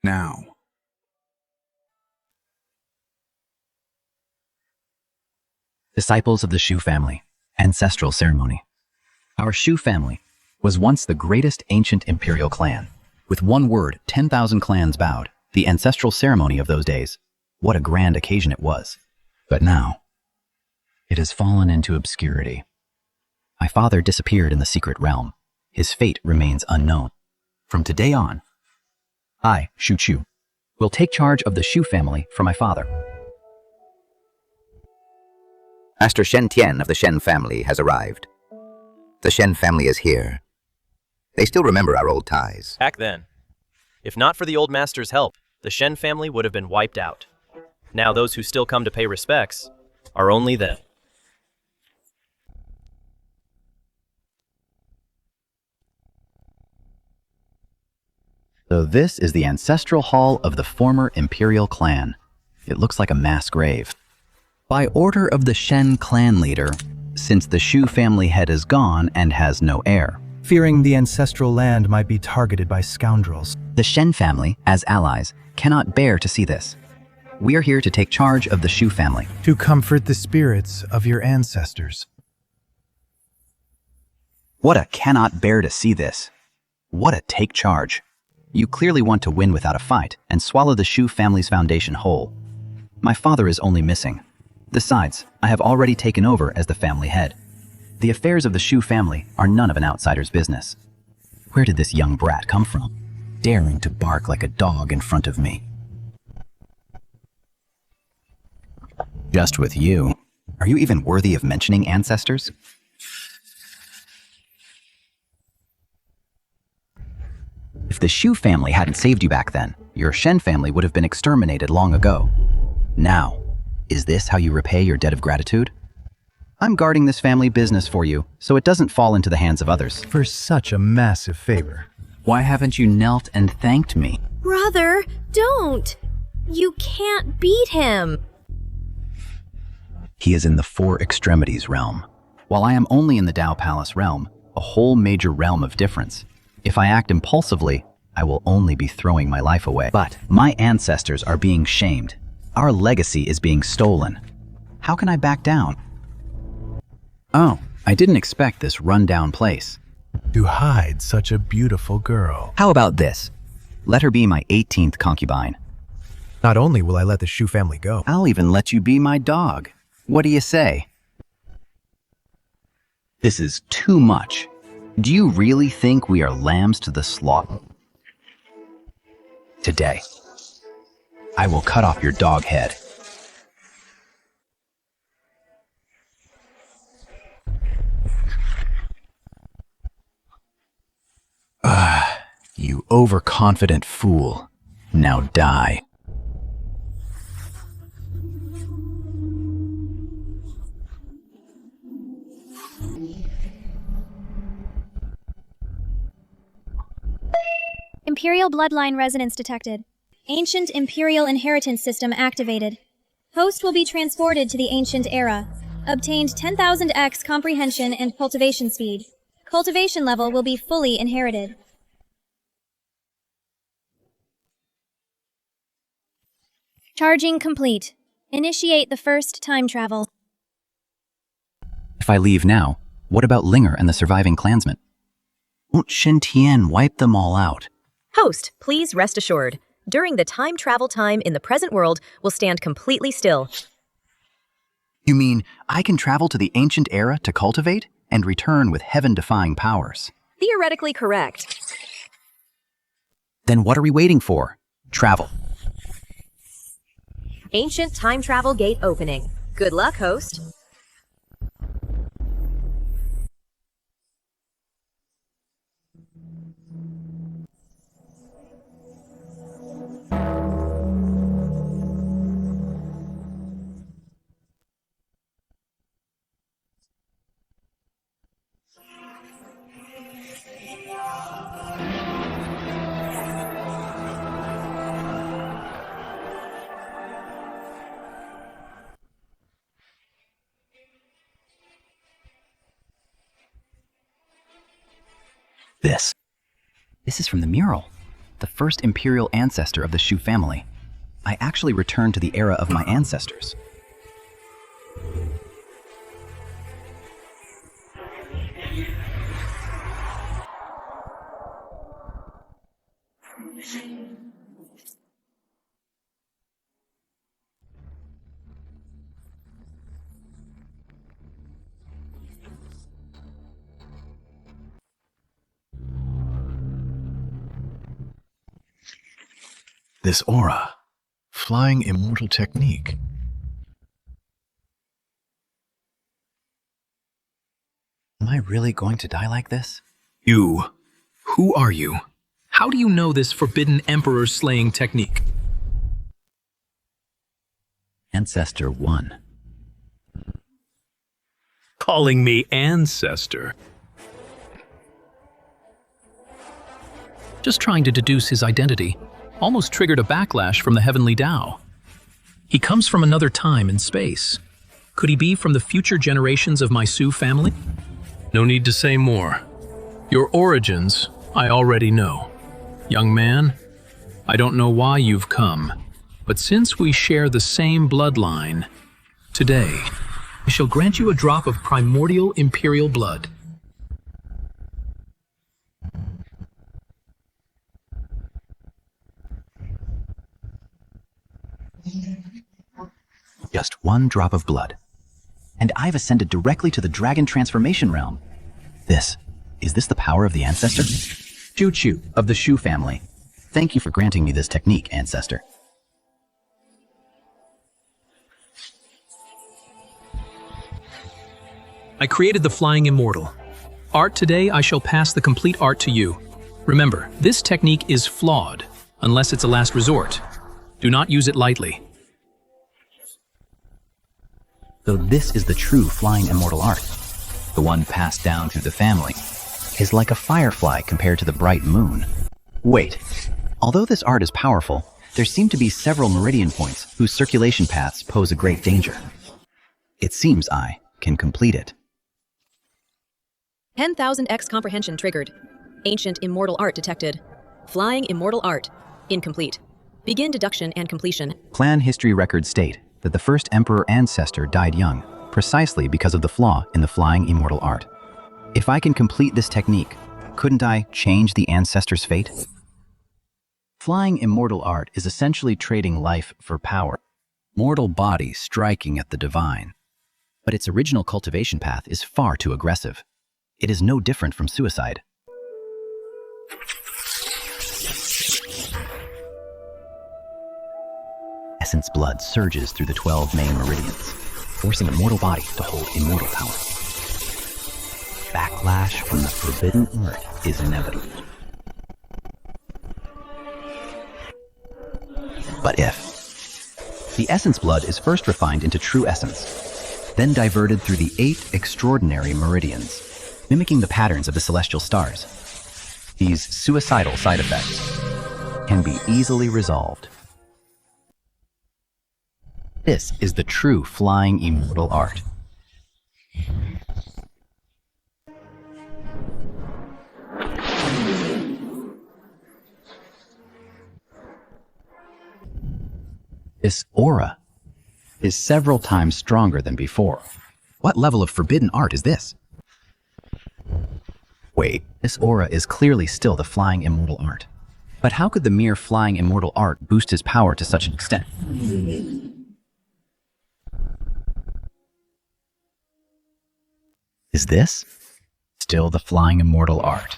Now. Disciples of the Xu family, ancestral ceremony. Our Xu family was once the greatest ancient imperial clan. With one word, 10,000 clans bowed. The ancestral ceremony of those days. What a grand occasion it was. But now, it has fallen into obscurity. My father disappeared in the secret realm. His fate remains unknown. From today on, I, Xu Qiu, will take charge of the Xu family for my father. Master Shen Tian of the Shen family has arrived. The Shen family is here. They still remember our old ties. Back then, if not for the old master's help, the Shen family would have been wiped out. Now those who still come to pay respects are only them. So this is the ancestral hall of the former Imperial Clan. It looks like a mass grave. By order of the Shen clan leader, since the Xu family head is gone and has no heir. Fearing the ancestral land might be targeted by scoundrels. The Shen family, as allies, cannot bear to see this. We are here to take charge of the Xu family. To comfort the spirits of your ancestors. What a cannot bear to see this. What a take charge. You clearly want to win without a fight and swallow the Xu family's foundation whole. My father is only missing. Besides, I have already taken over as the family head. The affairs of the Xu family are none of an outsider's business. Where did this young brat come from, daring to bark like a dog in front of me? Just with you. Are you even worthy of mentioning ancestors? If the Xu family hadn't saved you back then, your Shen family would have been exterminated long ago. Now, is this how you repay your debt of gratitude? I'm guarding this family business for you, so it doesn't fall into the hands of others. For such a massive favor. Why haven't you knelt and thanked me? Brother, don't! You can't beat him! He is in the Four Extremities realm, while I am only in the Dao Palace realm, a whole major realm of difference. If I act impulsively, I will only be throwing my life away. But my ancestors are being shamed. Our legacy is being stolen. How can I back down? Oh, I didn't expect this rundown place. To hide such a beautiful girl. How about this? Let her be my 18th concubine. Not only will I let the Xu family go, I'll even let you be my dog. What do you say? This is too much. Do you really think we are lambs to the slaughter? Today, I will cut off your dog head. You overconfident fool. Now die. Imperial bloodline resonance detected. Ancient Imperial Inheritance System activated. Host will be transported to the Ancient Era. Obtained 10,000x comprehension and cultivation speed. Cultivation level will be fully inherited. Charging complete. Initiate the first time travel. If I leave now, what about Linger and the surviving clansmen? Won't Shen Tian wipe them all out? Host, please rest assured. During the time travel time in the present world will stand completely still. You mean I can travel to the Ancient Era to cultivate and return with heaven-defying powers? Theoretically correct. Then what are we waiting for? Travel. Ancient time travel gate opening. Good luck, host. This is from the mural. the first imperial ancestor of the Xu family. I actually returned to the era of my ancestors. This aura. Flying immortal technique. Am I really going to die like this? You. Who are you? How do you know this forbidden emperor slaying technique? Ancestor 1. Calling me ancestor. Just trying to deduce his identity almost triggered a backlash from the heavenly Tao. He comes from another time and space. Could he be from the future generations of my Xu family? No need to say more. Your origins, I already know. Young man, I don't know why you've come, but since we share the same bloodline, today, I shall grant you a drop of primordial imperial blood. Just one drop of blood. And I've ascended directly to the dragon transformation realm. Is this the power of the ancestor? Xu Qiu of the Xu family. Thank you for granting me this technique, ancestor. I created the Flying Immortal. Art today, I shall pass the complete art to you. Remember, this technique is flawed, unless it's a last resort. Do not use it lightly. Though this is the true flying immortal art, the one passed down through the family, is like a firefly compared to the bright moon. Wait, although this art is powerful, there seem to be several meridian points whose circulation paths pose a great danger. It seems I can complete it. 10,000x comprehension triggered. Ancient immortal art detected. Flying immortal art. Incomplete. Begin deduction and completion. Clan history records state that the first emperor ancestor died young, precisely because of the flaw in the flying immortal art. If I can complete this technique, couldn't I change the ancestor's fate? Flying immortal art is essentially trading life for power. Mortal body striking at the divine. But its original cultivation path is far too aggressive. It is no different from suicide. Essence blood surges through the 12 main meridians, forcing a mortal body to hold immortal power. Backlash from the forbidden art is inevitable. But if the essence blood is first refined into true essence, then diverted through the 8 extraordinary meridians, mimicking the patterns of the celestial stars, these suicidal side effects can be easily resolved. This is the true flying immortal art. This aura is several times stronger than before. What level of forbidden art is this? Wait, this aura is clearly still the flying immortal art. But how could the mere flying immortal art boost his power to such an extent? Is this still the flying immortal art?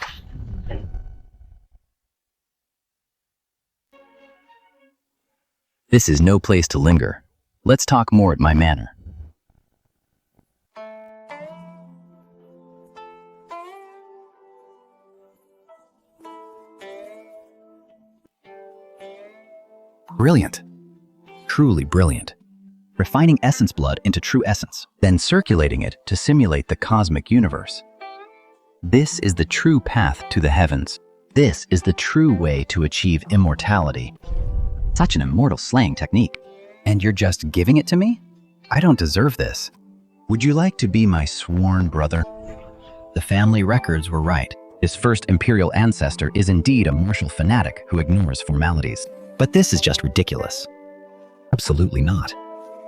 This is no place to linger. Let's talk more at my manor. Brilliant. Truly brilliant. Refining essence blood into true essence, then circulating it to simulate the cosmic universe. This is the true path to the heavens. This is the true way to achieve immortality. Such an immortal slaying technique. And you're just giving it to me? I don't deserve this. Would you like to be my sworn brother? The family records were right. It His first imperial ancestor is indeed a martial fanatic who ignores formalities. But this is just ridiculous. Absolutely not.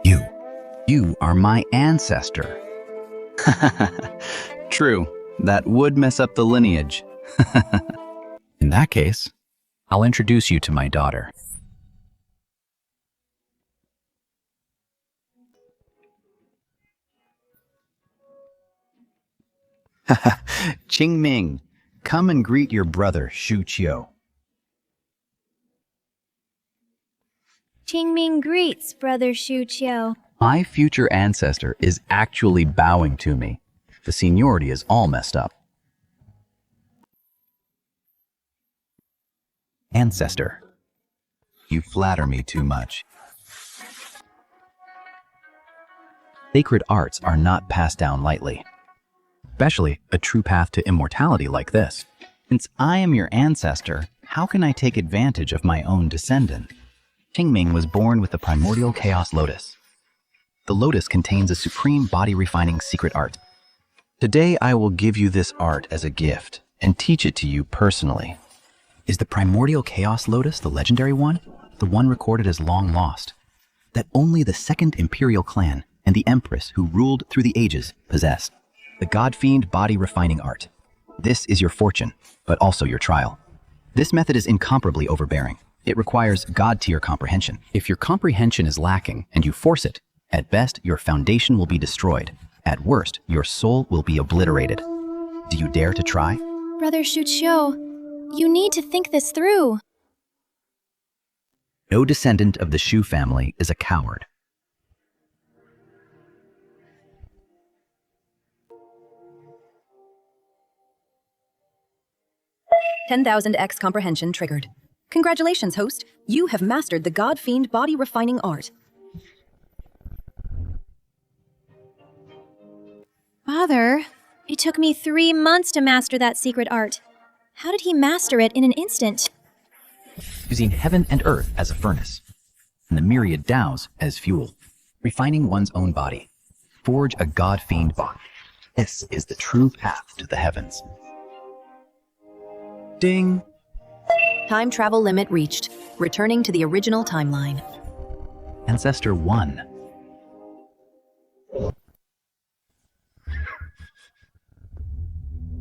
You are my ancestor. True, that would mess up the lineage. In that case, I'll introduce you to my daughter. Qingming, come and greet your brother, Xu Qiu. Qingming greets, Brother Xu Qiu. My future ancestor is actually bowing to me. The seniority is all messed up. Ancestor, you flatter me too much. Sacred arts are not passed down lightly, especially a true path to immortality like this. Since I am your ancestor, how can I take advantage of my own descendant? Qingming was born with the primordial chaos lotus. The lotus contains a supreme body-refining secret art. Today I will give you this art as a gift and teach it to you personally. Is the primordial chaos lotus the legendary one? The one recorded as long lost? That only the second Imperial Clan and the Empress who ruled through the ages possessed? The God-fiend body-refining art. This is your fortune, but also your trial. This method is incomparably overbearing. It requires God-tier comprehension. If your comprehension is lacking and you force it, at best, your foundation will be destroyed. At worst, your soul will be obliterated. Do you dare to try? Brother Xu Qiu, you need to think this through. No descendant of the Xu family is a coward. $10,000x comprehension triggered. Congratulations, host. You have mastered the God-fiend body-refining art. Father, it took me 3 months to master that secret art. How did he master it in an instant? Using heaven and earth as a furnace, and the myriad Taos as fuel, refining one's own body. Forge a God-fiend body. This is the true path to the heavens. Ding! Time travel limit reached. Returning to the original timeline. Ancestor 1.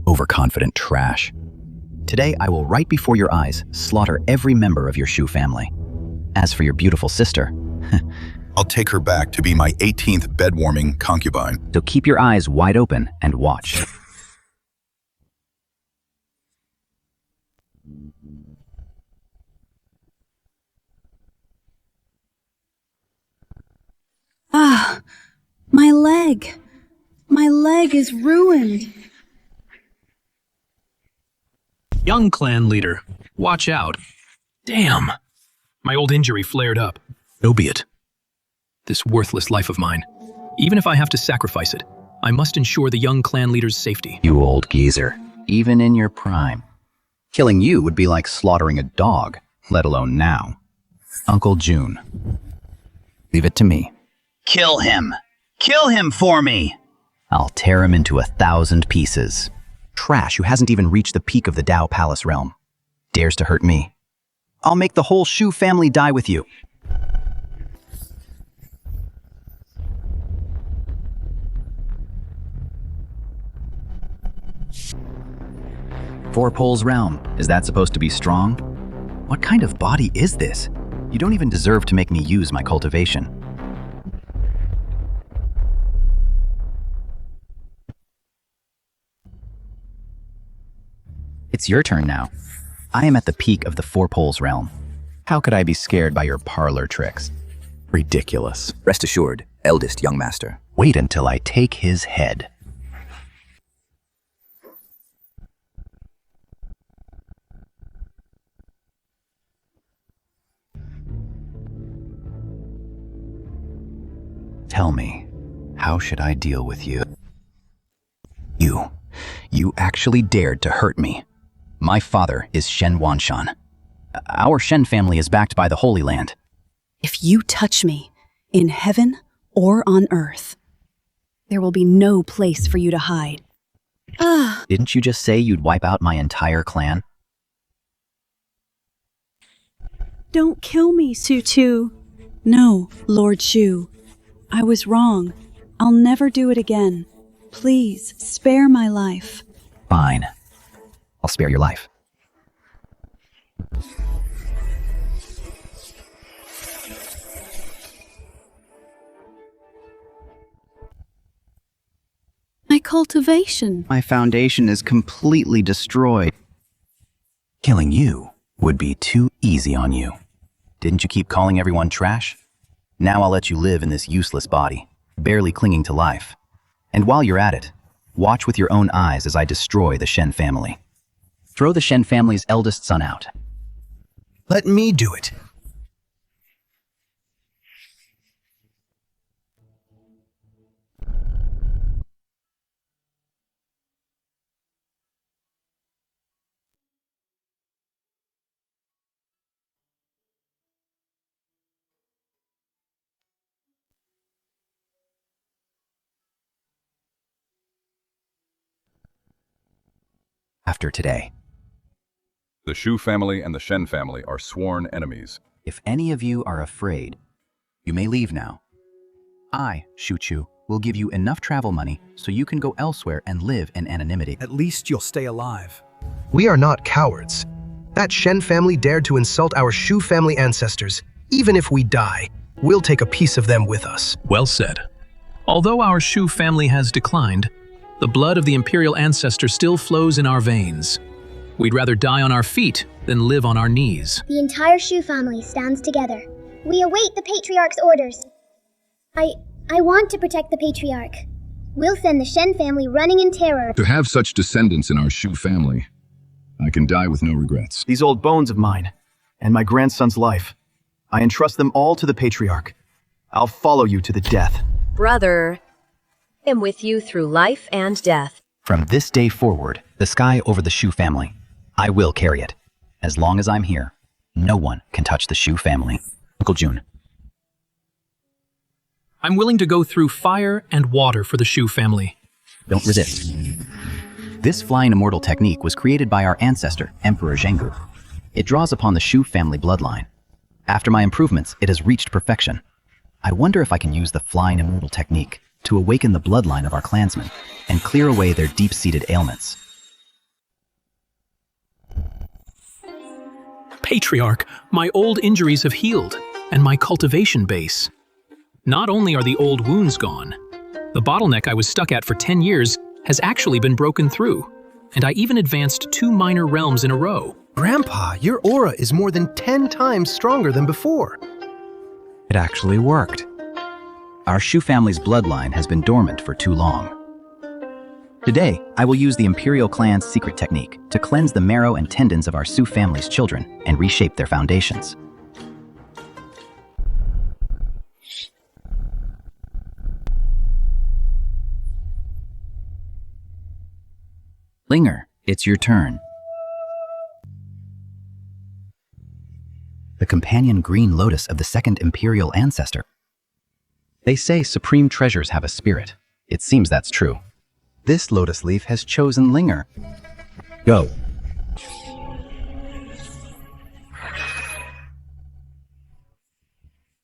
Overconfident trash. Today I will, right before your eyes, slaughter every member of your Xu family. As for your beautiful sister, I'll take her back to be my 18th bed-warming concubine. so keep your eyes wide open and watch. Ah, my leg. My leg is ruined. Young clan leader, watch out. Damn. My old injury flared up. So be it. This worthless life of mine. Even if I have to sacrifice it, I must ensure the young clan leader's safety. You old geezer, even in your prime. Killing you would be like slaughtering a dog, let alone now. Uncle June. Leave it to me. Kill him! Kill him for me! I'll tear him into 1,000 pieces. Trash who hasn't even reached the peak of the Dao Palace realm. Dares to hurt me. I'll make the whole Xu family die with you. Four Poles realm. Is that supposed to be strong? What kind of body is this? You don't even deserve to make me use my cultivation. It's your turn now. I am at the peak of the Four Poles realm. How could I be scared by your parlor tricks? Ridiculous. Rest assured, eldest young master. Wait until I take his head. Tell me, how should I deal with you? You actually dared to hurt me. My father is Shen Wanshan. Our Shen family is backed by the Holy Land. If you touch me, in heaven or on earth, there will be no place for you to hide. Ah, Didn't you just say you'd wipe out my entire clan? don't kill me, Xu Qiu. No, Lord Xu. I was wrong. I'll never do it again. Please, spare my life. Fine. I'll spare your life. My cultivation. My foundation is completely destroyed. Killing you would be too easy on you. Didn't you keep calling everyone trash? Now I'll let you live in this useless body, barely clinging to life. And while you're at it, watch with your own eyes as I destroy the Shen family. Throw the Shen family's eldest son out. Let me do it. After today, The Xu family and the Shen family are sworn enemies. if any of you are afraid, you may leave now. I, Xu Qiu, will give you enough travel money so you can go elsewhere and live in anonymity. At least you'll stay alive. We are not cowards. That Shen family dared to insult our Xu family ancestors. Even if we die, we'll take a piece of them with us. Well said. Although our Xu family has declined, the blood of the imperial ancestor still flows in our veins. We'd rather die on our feet than live on our knees. The entire Xu family stands together. We await the Patriarch's orders. I want to protect the Patriarch. We'll send the Shen family running in terror. To have such descendants in our Xu family, I can die with no regrets. These old bones of mine, and my grandson's life, I entrust them all to the Patriarch. I'll follow you to the death. Brother, I am with you through life and death. From this day forward, the sky over the Xu family, I will carry it. As long as I'm here, no one can touch the Xu family. Uncle June. I'm willing to go through fire and water for the Xu family. Don't resist. This flying immortal technique was created by our ancestor, Emperor Zhengu. It draws upon the Xu family bloodline. After my improvements, it has reached perfection. I wonder if I can use the flying immortal technique to awaken the bloodline of our clansmen and clear away their deep-seated ailments. Patriarch, my old injuries have healed, and my cultivation base. Not only are the old wounds gone, the bottleneck I was stuck at for 10 years has actually been broken through, and I even advanced 2 minor realms in a row. Grandpa, your aura is more than 10 times stronger than before. It actually worked. Our Xu family's bloodline has been dormant for too long. Today, I will use the Imperial Clan's secret technique to cleanse the marrow and tendons of our Xu family's children and reshape their foundations. Linger, it's your turn. The companion green lotus of the second imperial ancestor. They say supreme treasures have a spirit. It seems that's true. This lotus leaf has chosen Linger. Go.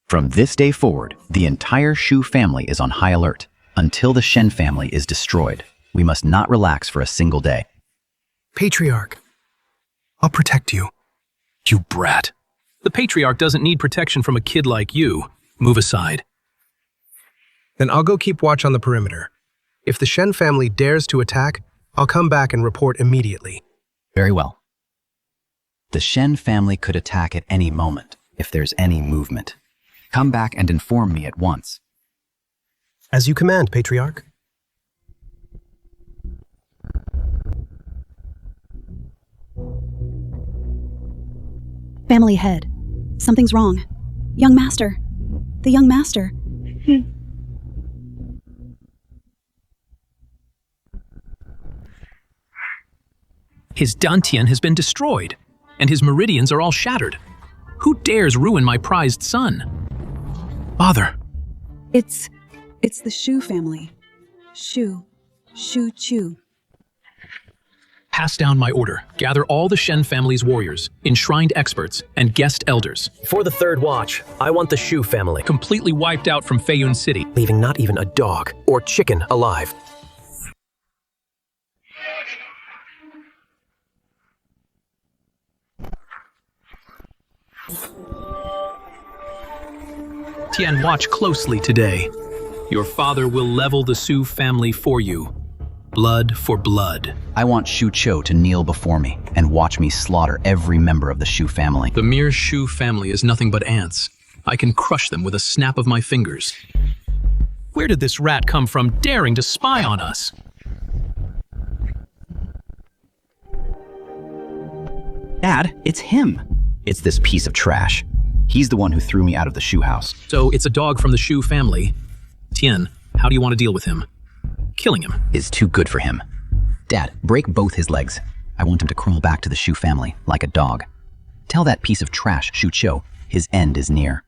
From this day forward, the entire Xu family is on high alert. Until the Shen family is destroyed, we must not relax for a single day. Patriarch, I'll protect you. You brat. The Patriarch doesn't need protection from a kid like you. Move aside. Then I'll go keep watch on the perimeter. If the Shen family dares to attack, I'll come back and report immediately. Very well. The Shen family could attack at any moment, if there's any movement. Come back and inform me at once. As you command, Patriarch. Family head. Something's wrong. Young master. The young master. His dantian has been destroyed, and his meridians are all shattered. Who dares ruin my prized son? Father. It's the Xu family. Xu Qiu. Pass down my order. Gather all the Shen family's warriors, enshrined experts, and guest elders. For the third watch, I want the Xu family Completely wiped out from Feiyun City. leaving not even a dog or chicken alive. Tian, watch closely today. Your father will level the Xu family for you. Blood for blood. I want Xu Qiu to kneel before me and watch me slaughter every member of the Xu family. The mere Xu family is nothing but ants. I can crush them with a snap of my fingers. Where did this rat come from daring to spy on us? Dad, it's him. It's this piece of trash. He's the one who threw me out of the Xu house. So it's a dog from the Xu family. Tian, how do you want to deal with him? Killing him is too good for him. Dad, break both his legs. I want him to crawl back to the Xu family like a dog. Tell that piece of trash, Xu Qiu, his end is near.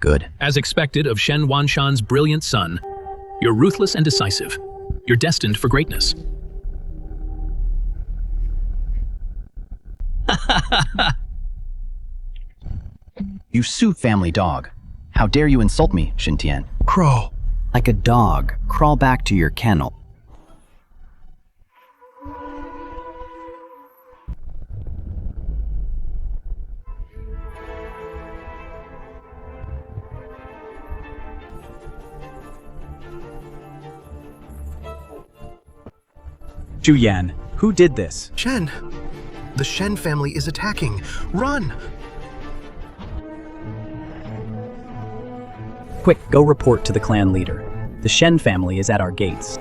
Good. As expected of Shen Wanshan's brilliant son, you're ruthless and decisive. You're destined for greatness. You Xu family dog. How dare you insult me, Shen Tian? Crawl. Like a dog, crawl back to your kennel. Zhu Yan, who did this? Shen! The Shen family is attacking. Run! Quick, go report to the clan leader. The Shen family is at our gates.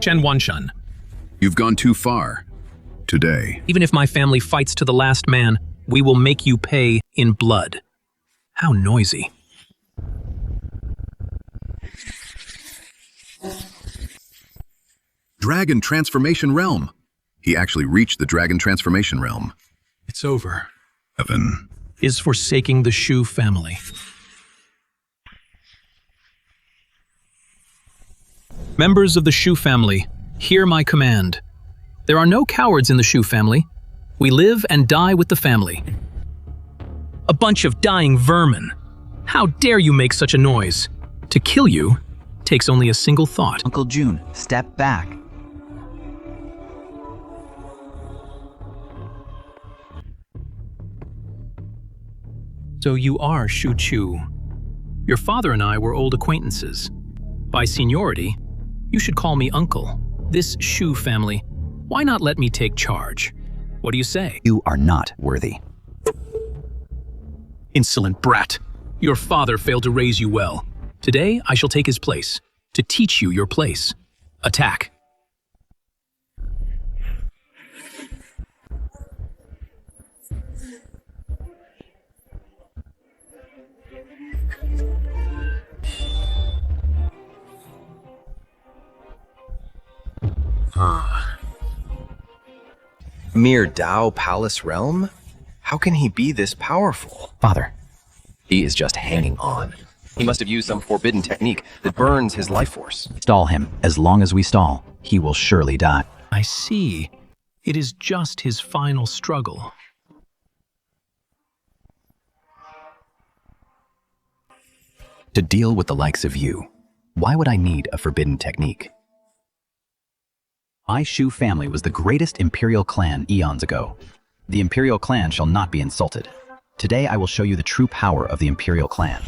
Shen Wanshan. You've gone too far. Today. Even if my family fights to the last man, we will make you pay in blood. How noisy. Dragon Transformation Realm. He actually reached the Dragon Transformation Realm. It's over. Heaven is forsaking the Xu family. Members of the Xu family, hear my command. There are no cowards in the Xu family. We live and die with the family. A bunch of dying vermin. How dare you make such a noise? To kill you takes only a single thought. Uncle June, step back. So you are Xu Qiu. Your father and I were old acquaintances. By seniority, you should call me uncle. This Xu family, why not let me take charge? What do you say? You are not worthy. Insolent brat. Your father failed to raise you well. Today, I shall take his place, to teach you your place. Attack. Mere Dao Palace realm? How can he be this powerful? Father. He is just hanging on. He must have used some forbidden technique that burns his life force. Stall him. As long as we stall, he will surely die. I see. It is just his final struggle. To deal with the likes of you, why would I need a forbidden technique? My Xu family was the greatest Imperial Clan eons ago. The Imperial Clan shall not be insulted. Today I will show you the true power of the Imperial Clan.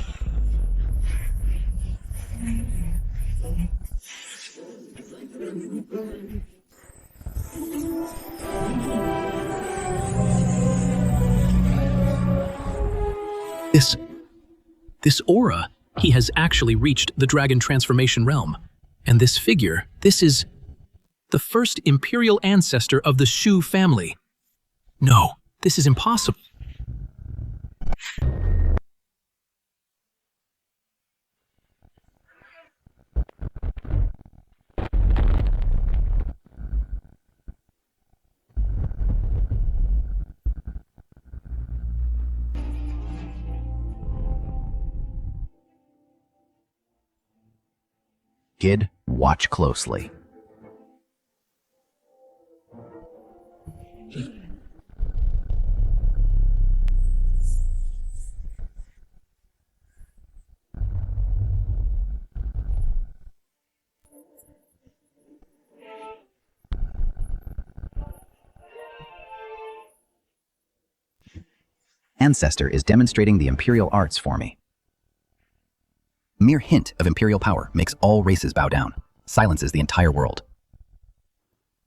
This aura, he has actually reached the Dragon Transformation Realm. And this figure, this is the first Imperial ancestor of the Xu family. No, this is impossible. Kid, watch closely. Ancestor is demonstrating the imperial arts for me. Mere hint of imperial power makes all races bow down, silences the entire world.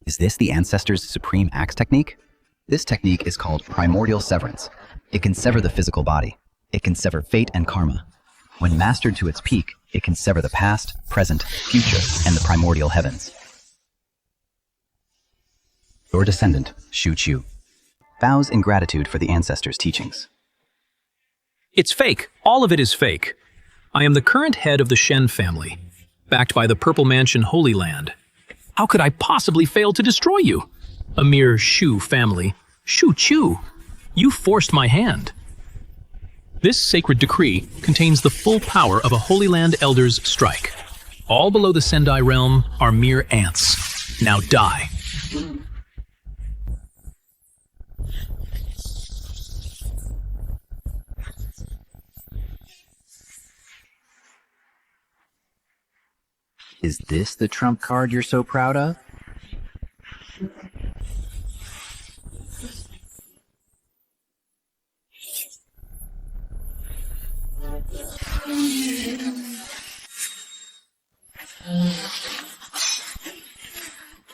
Is this the Ancestor's supreme axe technique? This technique is called primordial severance. It can sever the physical body. It can sever fate and karma. When mastered to its peak, it can sever the past, present, future, and the primordial heavens. Your descendant, Xu Qiu, bows in gratitude for the Ancestor's teachings. It's fake. All of it is fake. I am the current head of the Shen family, backed by the Purple Mansion Holy Land. How could I possibly fail to destroy you? A mere Xu family. Xu Qiu, you forced my hand. This sacred decree contains the full power of a Holy Land Elder's strike. All below the Sendai realm are mere ants. Now die. Is this the trump card you're so proud of?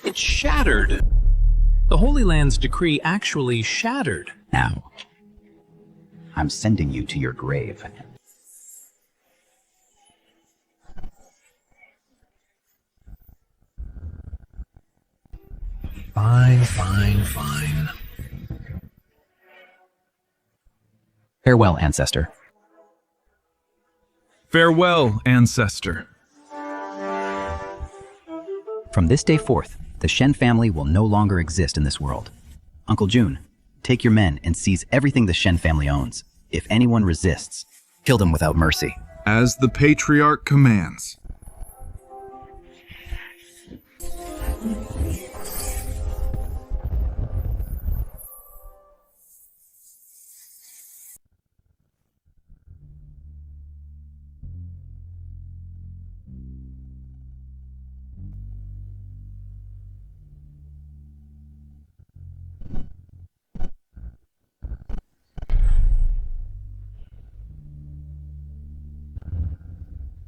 It shattered. The Holy Land's decree actually shattered. Now, I'm sending you to your grave. Fine. Farewell, Ancestor. Farewell, Ancestor. From this day forth, the Shen family will no longer exist in this world. Uncle Jun, take your men and seize everything the Shen family owns. If anyone resists, kill them without mercy. As the Patriarch commands.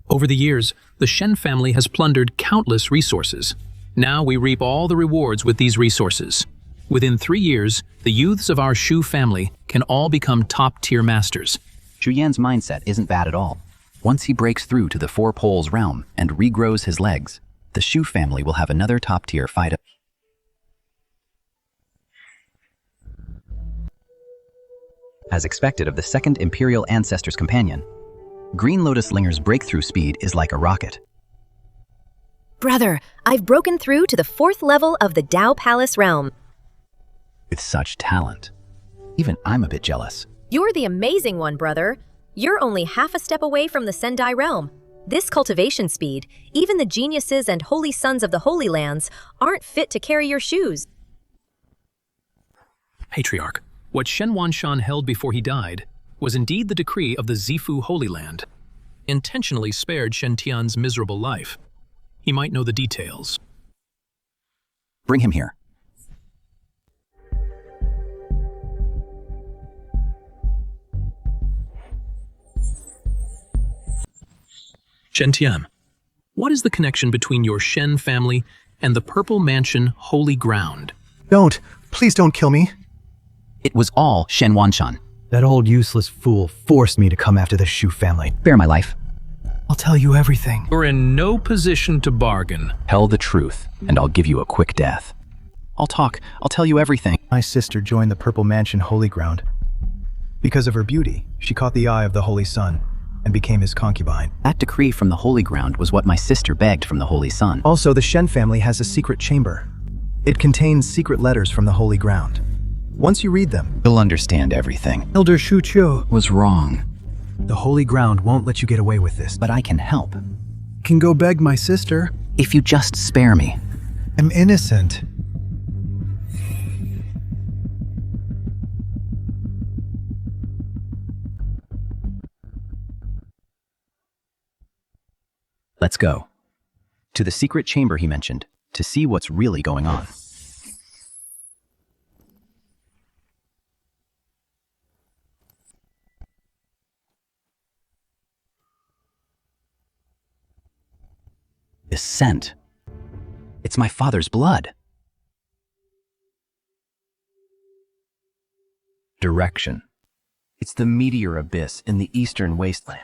Over the years, the Shen family has plundered countless resources. Now we reap all the rewards with these resources. Within 3 years, the youths of our Xu family can all become top-tier masters. Zhu Yan's mindset isn't bad at all. Once he breaks through to the Four Poles realm and regrows his legs, the Xu family will have another top-tier fight. As expected of the second Imperial Ancestor's companion, Green Lotus Linger's breakthrough speed is like a rocket. Brother, I've broken through to the 4th level of the Dao Palace realm. With such talent, even I'm a bit jealous. You're the amazing one, brother. You're only half a step away from the Sendai realm. This cultivation speed, even the geniuses and holy sons of the Holy Lands aren't fit to carry your shoes. Patriarch, what Shen Wanshan held before he died was indeed the decree of the Zifu Holy Land, intentionally spared Shen Tian's miserable life. He might know the details. Bring him here. Shen Tian, what is the connection between your Shen family and the Purple Mansion Holy Ground? Please don't kill me. It was all Shen Wanshan. That old useless fool forced me to come after the Xu family. Spare my life. I'll tell you everything. You're in no position to bargain. Tell the truth, and I'll give you a quick death. I'll tell you everything. My sister joined the Purple Mansion Holy Ground. Because of her beauty, she caught the eye of the Holy Sun and became his concubine. That decree from the Holy Ground was what my sister begged from the Holy Sun. Also, the Shen family has a secret chamber. It contains secret letters from the Holy Ground. Once you read them, you'll understand everything. Elder Xu Qiu was wrong. The Holy Ground won't let you get away with this. But I can help. can go beg my sister. If you just spare me. I'm innocent. Let's go. To the secret chamber he mentioned, to see what's really going on. This scent. It's my father's blood. Direction. It's the meteor abyss in the eastern wasteland.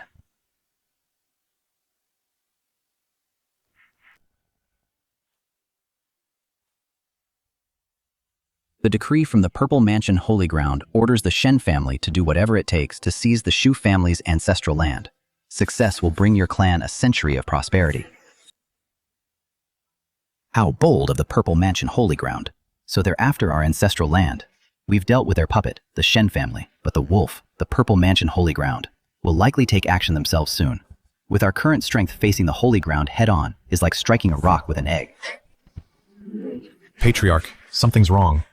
The decree from the Purple Mansion Holy Ground orders the Shen family to do whatever it takes to seize the Xu family's ancestral land. Success will bring your clan a century of prosperity. How bold of the Purple Mansion Holy Ground. So they're after our ancestral land. We've dealt with their puppet, the Shen family, but the wolf, the Purple Mansion Holy Ground, will likely take action themselves soon. With our current strength, facing the Holy Ground head-on is like striking a rock with an egg. Patriarch, something's wrong.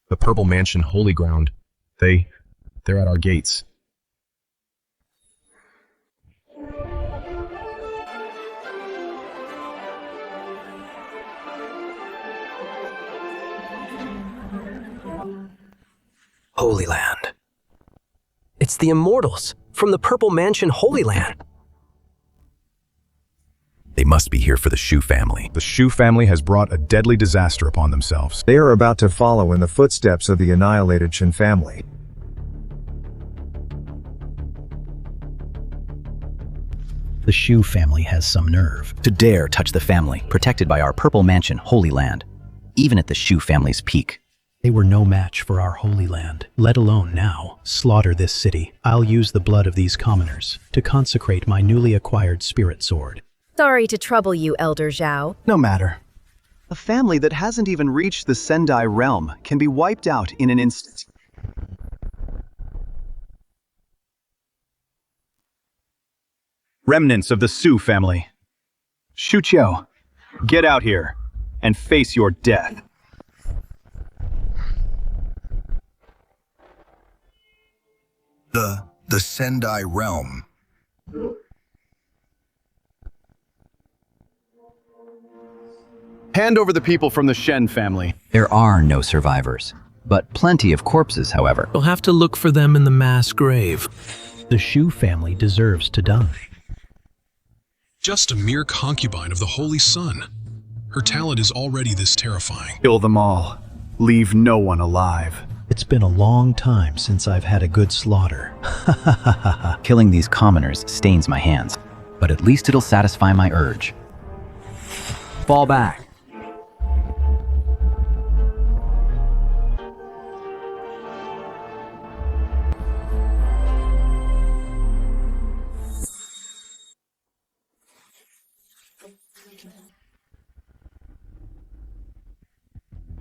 The Purple Mansion Holy Ground, they're at our gates. Holy Land. It's the Immortals from the Purple Mansion Holy Land. They must be here for the Xu family. The Xu family has brought a deadly disaster upon themselves. They are about to follow in the footsteps of the annihilated Shen family. The Xu family has some nerve to dare touch the family protected by our Purple Mansion Holy Land, even at the Xu family's peak. They were no match for our Holy Land, let alone now slaughter this city. I'll use the blood of these commoners to consecrate my newly acquired spirit sword. Sorry to trouble you, Elder Zhao. No matter. A family that hasn't even reached the Sendai realm can be wiped out in an instant. Remnants of the Xu family. Xu Qiu, get out here and face your death. The Sendai realm. Hand over the people from the Shen family. There are no survivors, but plenty of corpses, however. You'll have to look for them in the mass grave. The Xu family deserves to die. Just a mere concubine of the Holy Sun. Her talent is already this terrifying. Kill them all. Leave no one alive. It's been a long time since I've had a good slaughter. Killing these commoners stains my hands, but at least it'll satisfy my urge. Fall back.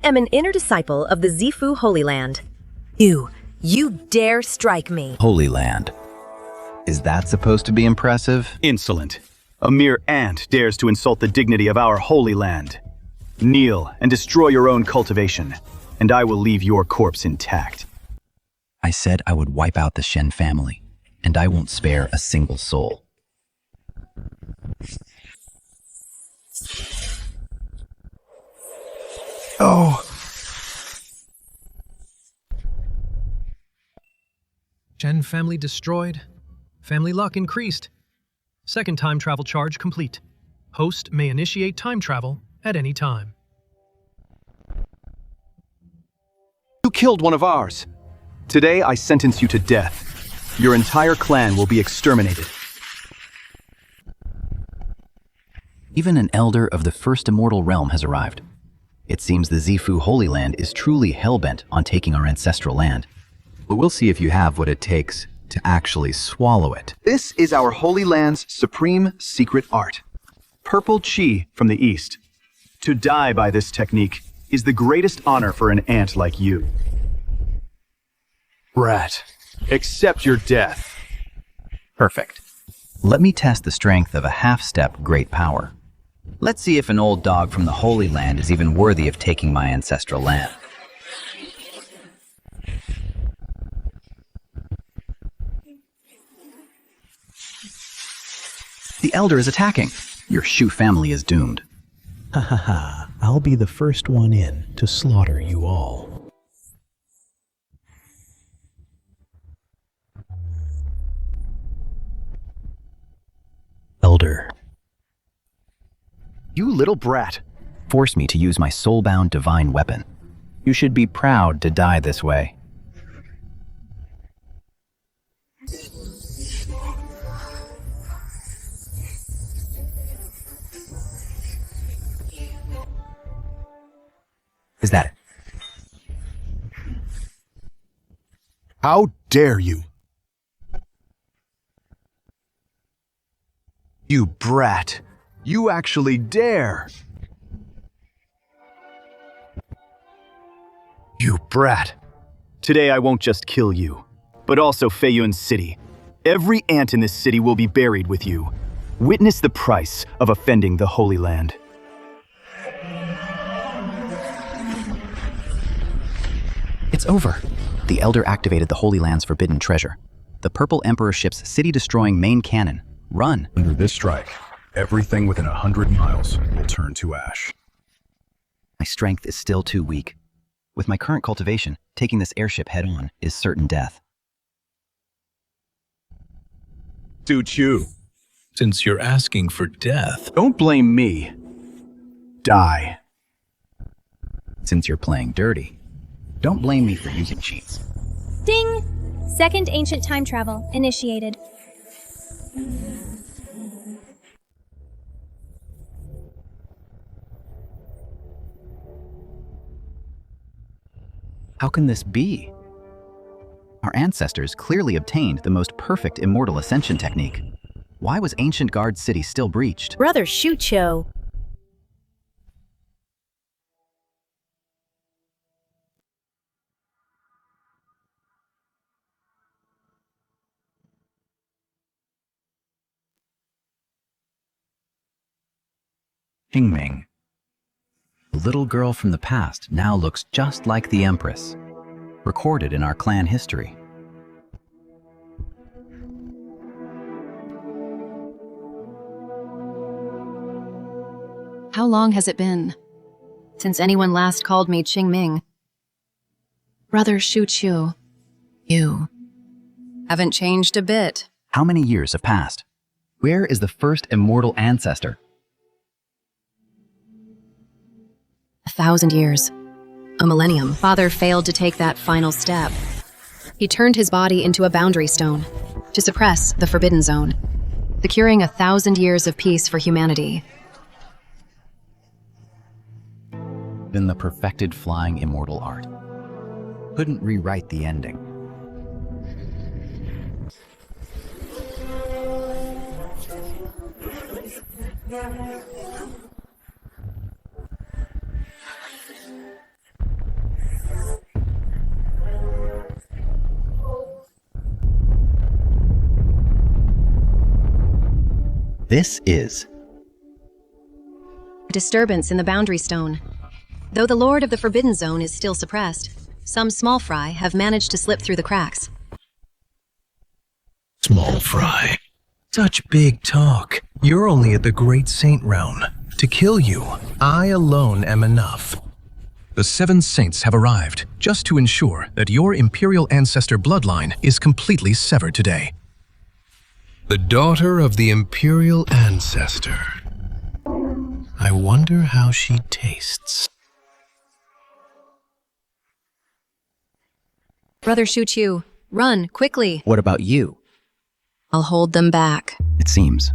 Am an inner disciple of the Zifu Holy Land. You dare strike me. Holy Land. Is that supposed to be impressive? Insolent. A mere ant dares to insult the dignity of our Holy Land. Kneel and destroy your own cultivation, and I will leave your corpse intact. I said I would wipe out the Shen family, and I won't spare a single soul. Oh. Shen family destroyed. Family luck increased. Second time travel charge complete. Host may initiate time travel at any time. You killed one of ours. Today I sentence you to death. Your entire clan will be exterminated. Even an elder of the first immortal realm has arrived. It seems the Zifu Holy Land is truly hell-bent on taking our ancestral land. But we'll see if you have what it takes to actually swallow it. This is our Holy Land's supreme secret art. Purple Qi from the east. To die by this technique is the greatest honor for an ant like you. Rat, accept your death. Perfect. Let me test the strength of a half-step great power. Let's see if an old dog from the Holy Land is even worthy of taking my ancestral land. The Elder is attacking. Your Xu family is doomed. Ha ha ha, I'll be the first one in to slaughter you all. Elder. You little brat. Force me to use my soul-bound divine weapon. You should be proud to die this way. Is that it? How dare you? You brat. You actually dare. You brat. Today I won't just kill you, but also Feiyun City. Every ant in this city will be buried with you. Witness the price of offending the Holy Land. It's over. The Elder activated the Holy Land's forbidden treasure. The Purple Emperor ship's city-destroying main cannon. Run. Under this strike, everything within 100 miles will turn to ash. My strength is still too weak. With my current cultivation, taking this airship head-on is certain death. Xu Qiu. Since you're asking for death... Don't blame me. Die. Since you're playing dirty, don't blame me for using cheats. Ding! Second ancient time travel initiated. How can this be? Our ancestors clearly obtained the most perfect immortal ascension technique. Why was Ancient Guard City still breached? Brother Xu Qiu. Qingming. The little girl from the past now looks just like the Empress, recorded in our clan history. How long has it been since anyone last called me Qingming? Brother Xu Qiu, you haven't changed a bit. How many years have passed? Where is the first immortal ancestor? 1,000 years. A millennium. Father failed to take that final step. He turned his body into a boundary stone to suppress the Forbidden Zone, securing 1,000 years of peace for humanity. In the perfected flying immortal art. Couldn't rewrite the ending. This is A disturbance in the boundary stone. Though the Lord of the Forbidden Zone is still suppressed, some small fry have managed to slip through the cracks. Small fry. Such big talk. You're only at the Great Saint realm. To kill you, I alone am enough. The 7 saints have arrived, just to ensure that your Imperial ancestor bloodline is completely severed today. The daughter of the Imperial ancestor. I wonder how she tastes. Brother Xu Qiu, run, quickly. What about you? I'll hold them back. It seems.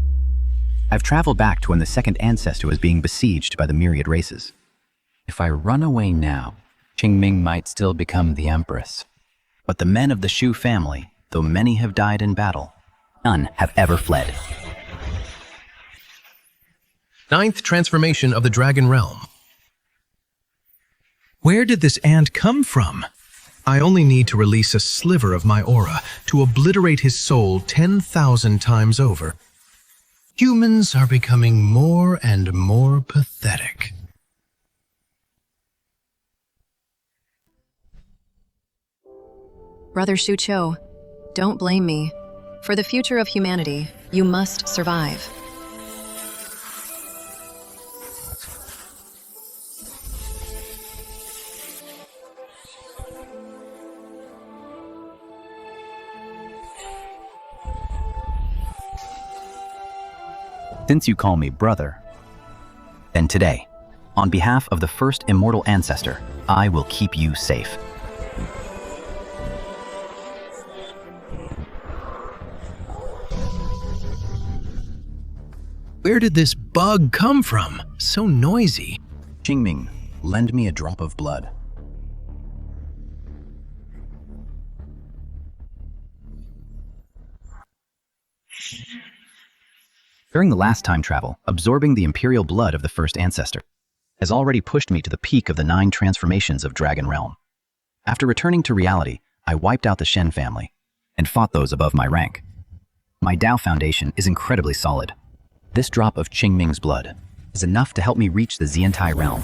I've traveled back to when the second ancestor was being besieged by the myriad races. If I run away now, Qingming might still become the Empress. But the men of the Xu family, though many have died in battle, none have ever fled. 9th transformation of the Dragon Realm. Where did this ant come from? I only need to release a sliver of my aura to obliterate his soul 10,000 times over. Humans are becoming more and more pathetic. Brother Xu Qiu, don't blame me. For the future of humanity, you must survive. Since you call me brother, then today, on behalf of the first immortal ancestor, I will keep you safe. Where did this bug come from? So noisy. Qingming, lend me a drop of blood. During the last time travel, absorbing the imperial blood of the first ancestor has already pushed me to the peak of the 9 transformations of Dragon Realm. After returning to reality, I wiped out the Shen family and fought those above my rank. My Dao foundation is incredibly solid. This drop of Qingming's blood is enough to help me reach the Xiantai realm.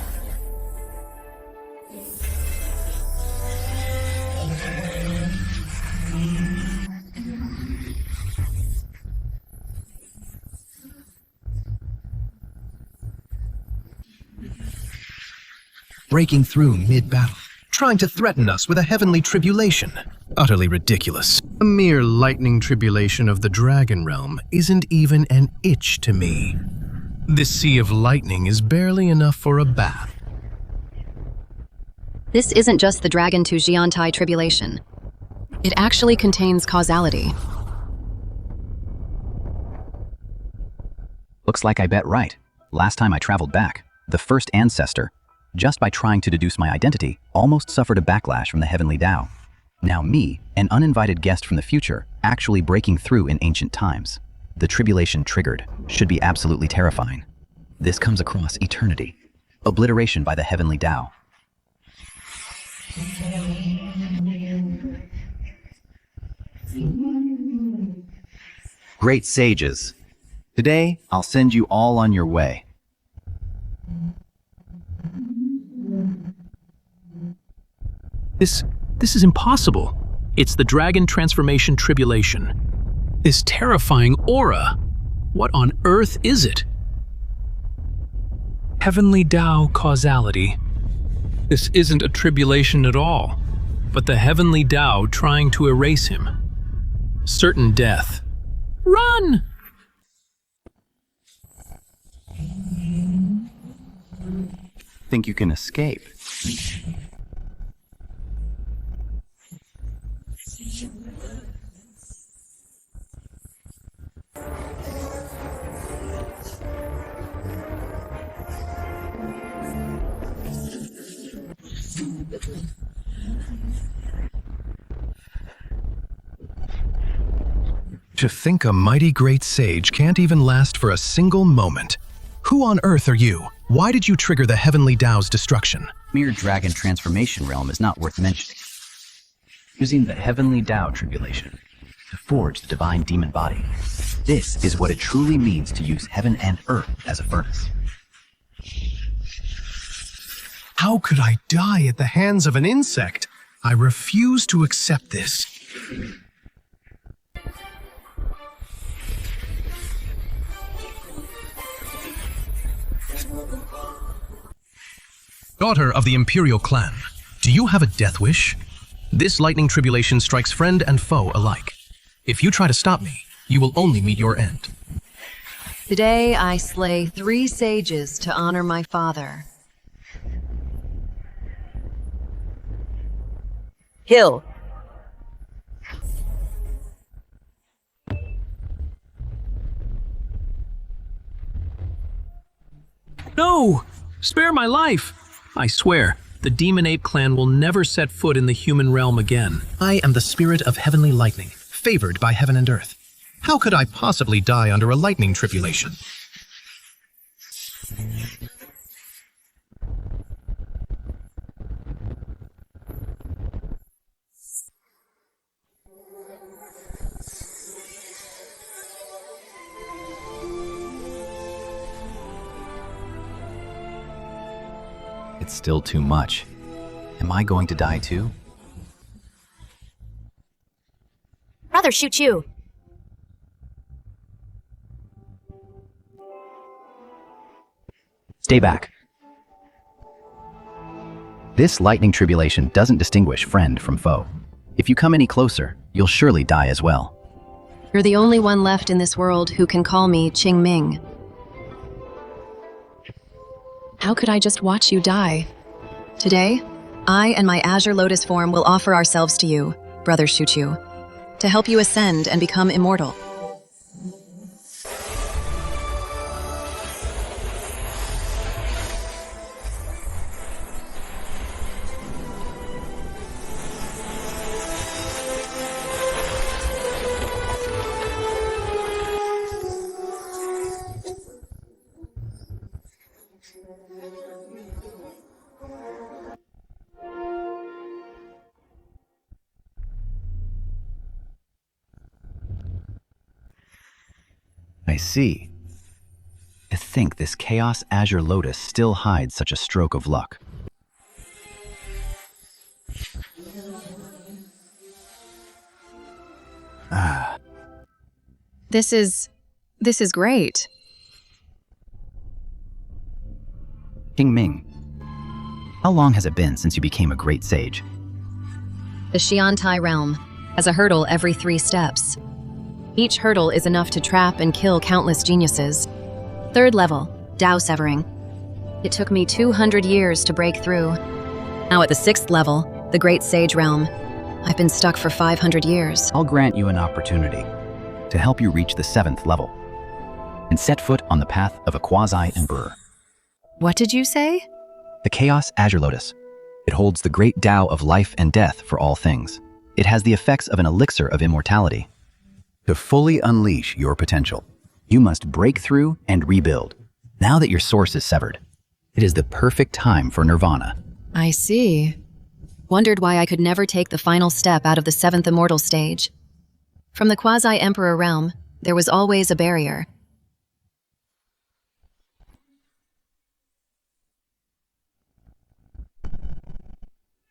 Breaking through mid-battle, trying to threaten us with a heavenly tribulation. Utterly ridiculous. A mere lightning tribulation of the Dragon Realm isn't even an itch to me. This sea of lightning is barely enough for a bath. This isn't just the Dragon to Xiantai tribulation. It actually contains causality. Looks like I bet right. Last time I traveled back, the first ancestor, just by trying to deduce my identity, almost suffered a backlash from the heavenly Dao. Now me, an uninvited guest from the future, actually breaking through in ancient times. The tribulation triggered should be absolutely terrifying. This comes across eternity. Obliteration by the heavenly Dao. Great sages, today I'll send you all on your way. This is impossible. It's the Dragon Transformation Tribulation. This terrifying aura. What on earth is it? Heavenly Dao causality. This isn't a tribulation at all, but the Heavenly Dao trying to erase him. Certain death. Run! Think you can escape? To think a mighty great sage can't even last for a single moment. Who on earth are you? Why did you trigger the Heavenly Dao's destruction? Mere Dragon Transformation Realm is not worth mentioning. Using the Heavenly Dao tribulation to forge the divine demon body. This is what it truly means to use heaven and earth as a furnace. How could I die at the hands of an insect? I refuse to accept this. Daughter of the Imperial Clan, do you have a death wish? This lightning tribulation strikes friend and foe alike. If you try to stop me, you will only meet your end. Today I slay 3 sages to honor my father. Kill. No! Spare my life! I swear, the Demon Ape Clan will never set foot in the human realm again. I am the spirit of heavenly lightning, favored by heaven and earth. How could I possibly die under a lightning tribulation? It's still too much. Am I going to die too? Brother Xu Qiu. Stay back. This lightning tribulation doesn't distinguish friend from foe. If you come any closer, you'll surely die as well. You're the only one left in this world who can call me Qingming. How could I just watch you die? Today, I and my Azure Lotus form will offer ourselves to you, Brother Xu Qiu, to help you ascend and become immortal. I see. To think this Chaos Azure Lotus still hides such a stroke of luck. Ah. This is great. Qingming, how long has it been since you became a great sage? The Xiantai realm has a hurdle every 3 steps. Each hurdle is enough to trap and kill countless geniuses. 3rd level, Dao Severing. It took me 200 years to break through. Now at the 6th level, the Great Sage Realm, I've been stuck for 500 years. I'll grant you an opportunity to help you reach the 7th level and set foot on the path of a quasi-emperor. What did you say? The Chaos Azure Lotus. It holds the great Tao of life and death for all things. It has the effects of an elixir of immortality. To fully unleash your potential, you must break through and rebuild. Now that your source is severed, it is the perfect time for nirvana. I see. Wondered why I could never take the final step out of the 7th immortal stage. From the quasi-emperor realm, there was always a barrier.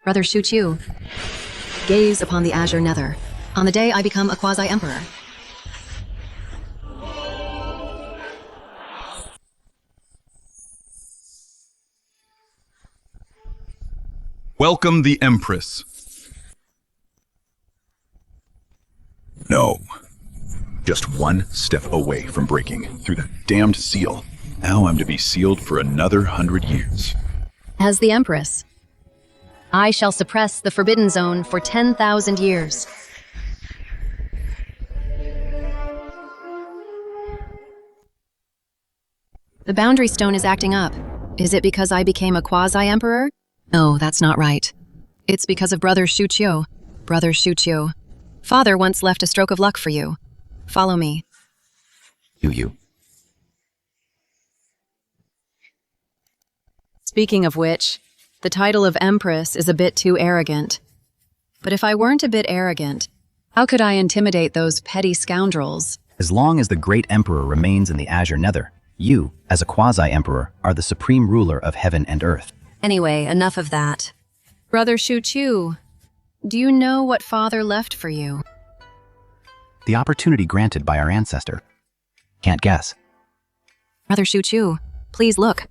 Brother Xu Qiu, gaze upon the azure nether. On the day I become a quasi-emperor. Welcome the Empress. No. Just one step away from breaking through that damned seal. Now I'm to be sealed for another 100 years. As the Empress, I shall suppress the Forbidden Zone for 10,000 years. The Boundary Stone is acting up. Is it because I became a quasi-emperor? No, that's not right. It's because of Brother Xu Qiu. Brother Xu Qiu. Father once left a stroke of luck for you. Follow me. You. Speaking of which, the title of Empress is a bit too arrogant. But if I weren't a bit arrogant, how could I intimidate those petty scoundrels? As long as the great emperor remains in the Azure Nether, you, as a quasi-emperor, are the supreme ruler of heaven and earth. Anyway, enough of that. Brother Xu Qiu, do you know what Father left for you? The opportunity granted by our ancestor. Can't guess. Brother Xu Qiu, please look.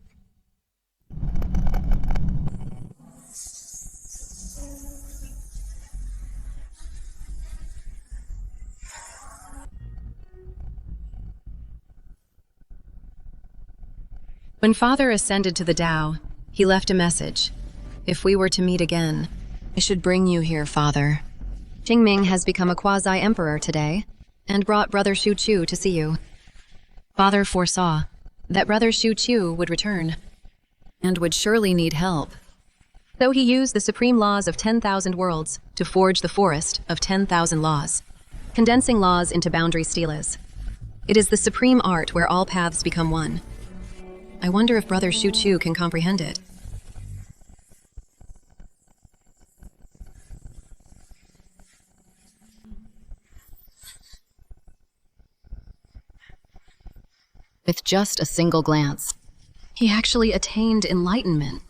When Father ascended to the Tao, he left a message. If we were to meet again, I should bring you here, Father. Qingming has become a quasi-emperor today, and brought Brother Xu Qiu to see you. Father foresaw that Brother Xu Qiu would return, and would surely need help. So he used the supreme laws of 10,000 worlds to forge the forest of 10,000 laws, condensing laws into boundary stelas. It is the supreme art where all paths become one. I wonder if Brother Xu Qiu can comprehend it. With just a single glance, he actually attained enlightenment.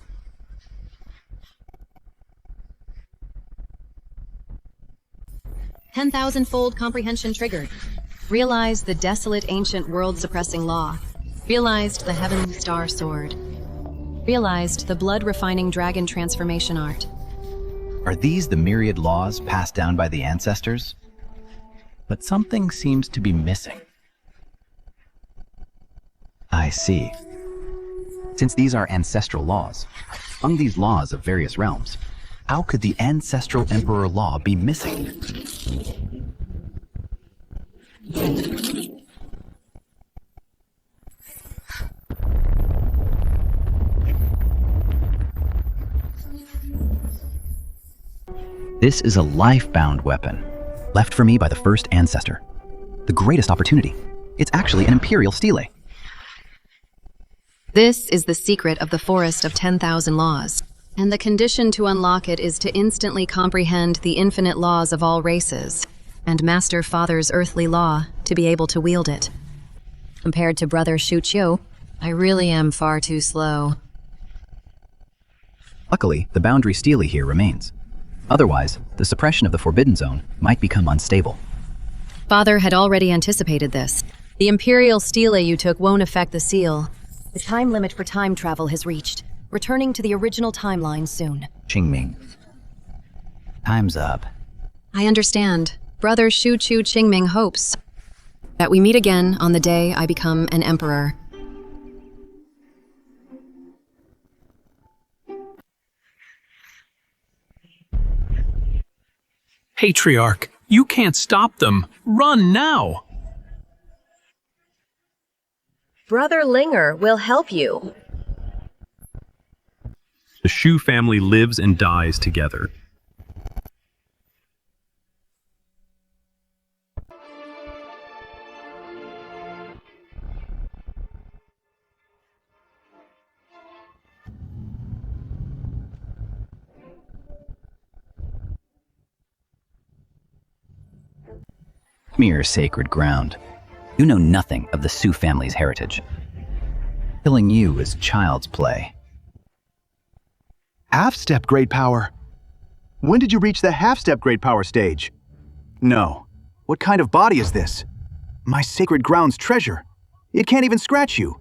10,000-fold comprehension triggered. Realized the desolate ancient world-suppressing law. Realized the heavenly star sword. Realized the blood-refining dragon transformation art. Are these the myriad laws passed down by the ancestors? But something seems to be missing. I see. Since these are ancestral laws, among these laws of various realms, how could the ancestral emperor law be missing? This is a life-bound weapon, left for me by the first ancestor. The greatest opportunity. It's actually an imperial stele. This is the secret of the Forest of 10,000 Laws, and the condition to unlock it is to instantly comprehend the infinite laws of all races, and master Father's earthly law to be able to wield it. Compared to Brother Xu Qiu, I really am far too slow. Luckily, the boundary stele here remains. Otherwise, the suppression of the Forbidden Zone might become unstable. Father had already anticipated this. The Imperial stele you took won't affect the seal. The time limit for time travel has reached, returning to the original timeline soon. Qingming. Time's up. I understand. Brother Xu Qingming hopes that we meet again on the day I become an emperor. Patriarch, you can't stop them. Run now! Brother Linger will help you. The Xu family lives and dies together. Mere sacred ground. You know nothing of the Xu family's heritage. Killing you is child's play. Half-step great power. When did you reach the half-step great power stage? No. What kind of body is this? My sacred ground's treasure. It can't even scratch you.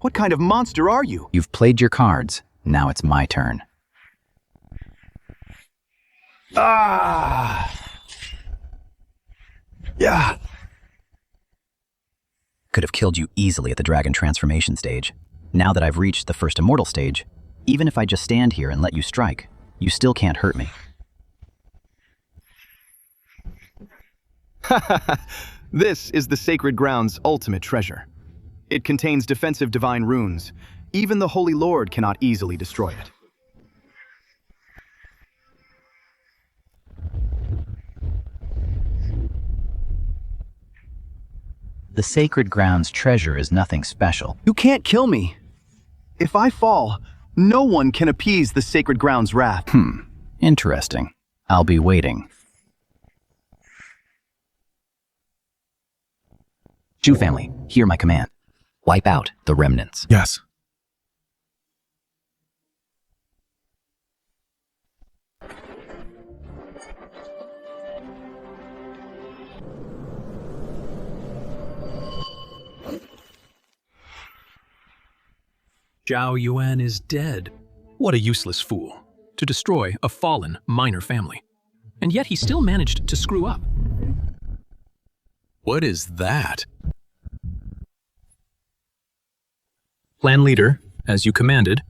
What kind of monster are you? You've played your cards. Now it's my turn. Ah! Yeah. Could have killed you easily at the dragon transformation stage. Now that I've reached the first immortal stage, even if I just stand here and let you strike, you still can't hurt me. This is the sacred ground's ultimate treasure. It contains defensive divine runes. Even the Holy Lord cannot easily destroy it. The sacred ground's treasure is nothing special. You can't kill me. If I fall, no one can appease the sacred ground's wrath. Interesting. I'll be waiting. Xu family, hear my command. Wipe out the remnants. Yes. Zhao Yuan is dead. What a useless fool. To destroy a fallen minor family. And yet he still managed to screw up. What is that? Clan leader, as you commanded,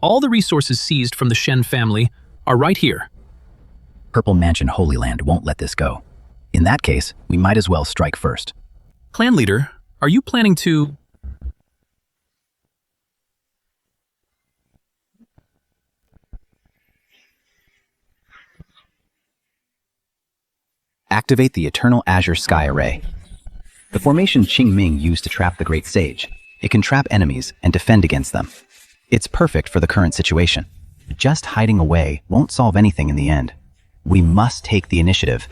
all the resources seized from the Shen family are right here. Purple Mansion Holy Land won't let this go. In that case, we might as well strike first. Clan leader, are you planning to... Activate the Eternal Azure Sky Array. The formation Qingming used to trap the Great Sage. It can trap enemies and defend against them. It's perfect for the current situation. Just hiding away won't solve anything in the end. We must take the initiative.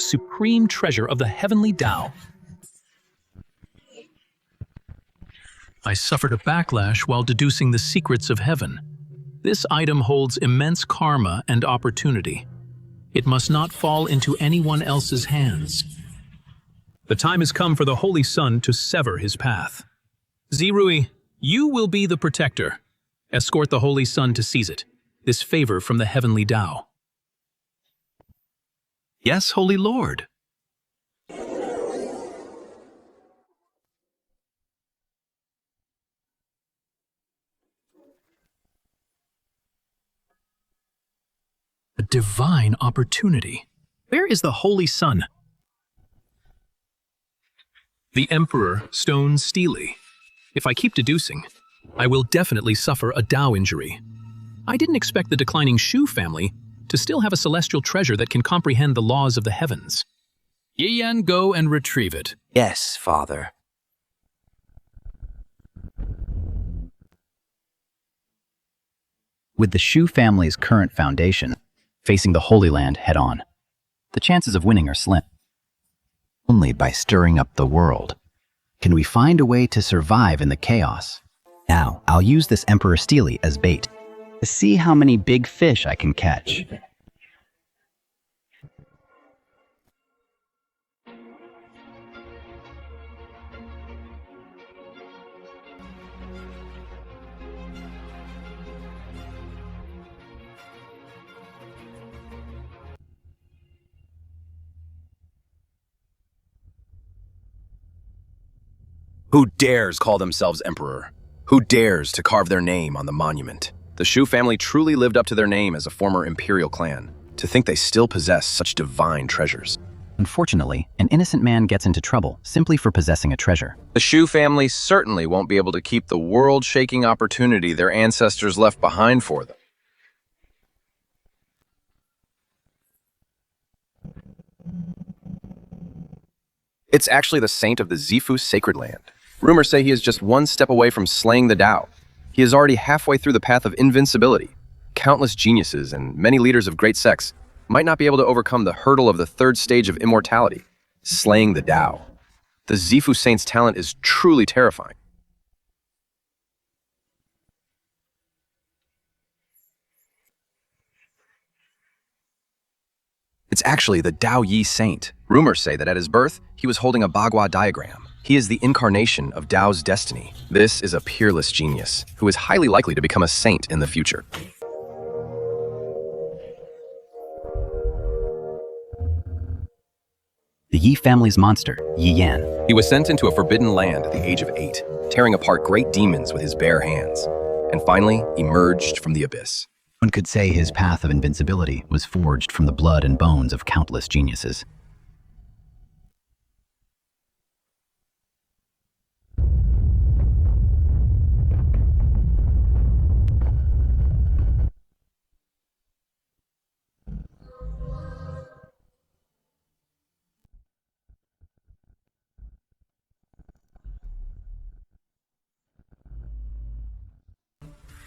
supreme treasure of the heavenly Tao. I suffered a backlash while deducing the secrets of heaven. This item holds immense karma and opportunity. It must not fall into anyone else's hands. The time has come for the Holy Sun to sever his path. Zirui, you will be the protector. Escort the Holy Sun to seize it, this favor from the heavenly Tao. Yes, Holy Lord. A divine opportunity. Where is the Holy Sun? The Emperor stones steely. If I keep deducing, I will definitely suffer a Tao injury. I didn't expect the declining Xu family to still have a celestial treasure that can comprehend the laws of the heavens. Yiyan, go and retrieve it. Yes, Father. With the Xu family's current foundation facing the Holy Land head-on, the chances of winning are slim. Only by stirring up the world can we find a way to survive in the chaos. Now, I'll use this Emperor Steely as bait to see how many big fish I can catch. Who dares call themselves emperor? Who dares to carve their name on the monument? The Xu family truly lived up to their name as a former imperial clan. To think they still possess such divine treasures. Unfortunately, an innocent man gets into trouble simply for possessing a treasure. The Xu family certainly won't be able to keep the world-shaking opportunity their ancestors left behind for them. It's actually the saint of the Zifu sacred land. Rumors say he is just one step away from slaying the Tao. He is already halfway through the path of invincibility. Countless geniuses and many leaders of great sects might not be able to overcome the hurdle of the third stage of immortality, slaying the Tao. The Zifu saint's talent is truly terrifying. It's actually the Dao Yi saint. Rumors say that at his birth, he was holding a Bagua diagram. He is the incarnation of Dao's destiny. This is a peerless genius, who is highly likely to become a saint in the future. The Yi family's monster, Yi Yan. He was sent into a forbidden land at the age of 8, tearing apart great demons with his bare hands, and finally emerged from the abyss. One could say his path of invincibility was forged from the blood and bones of countless geniuses.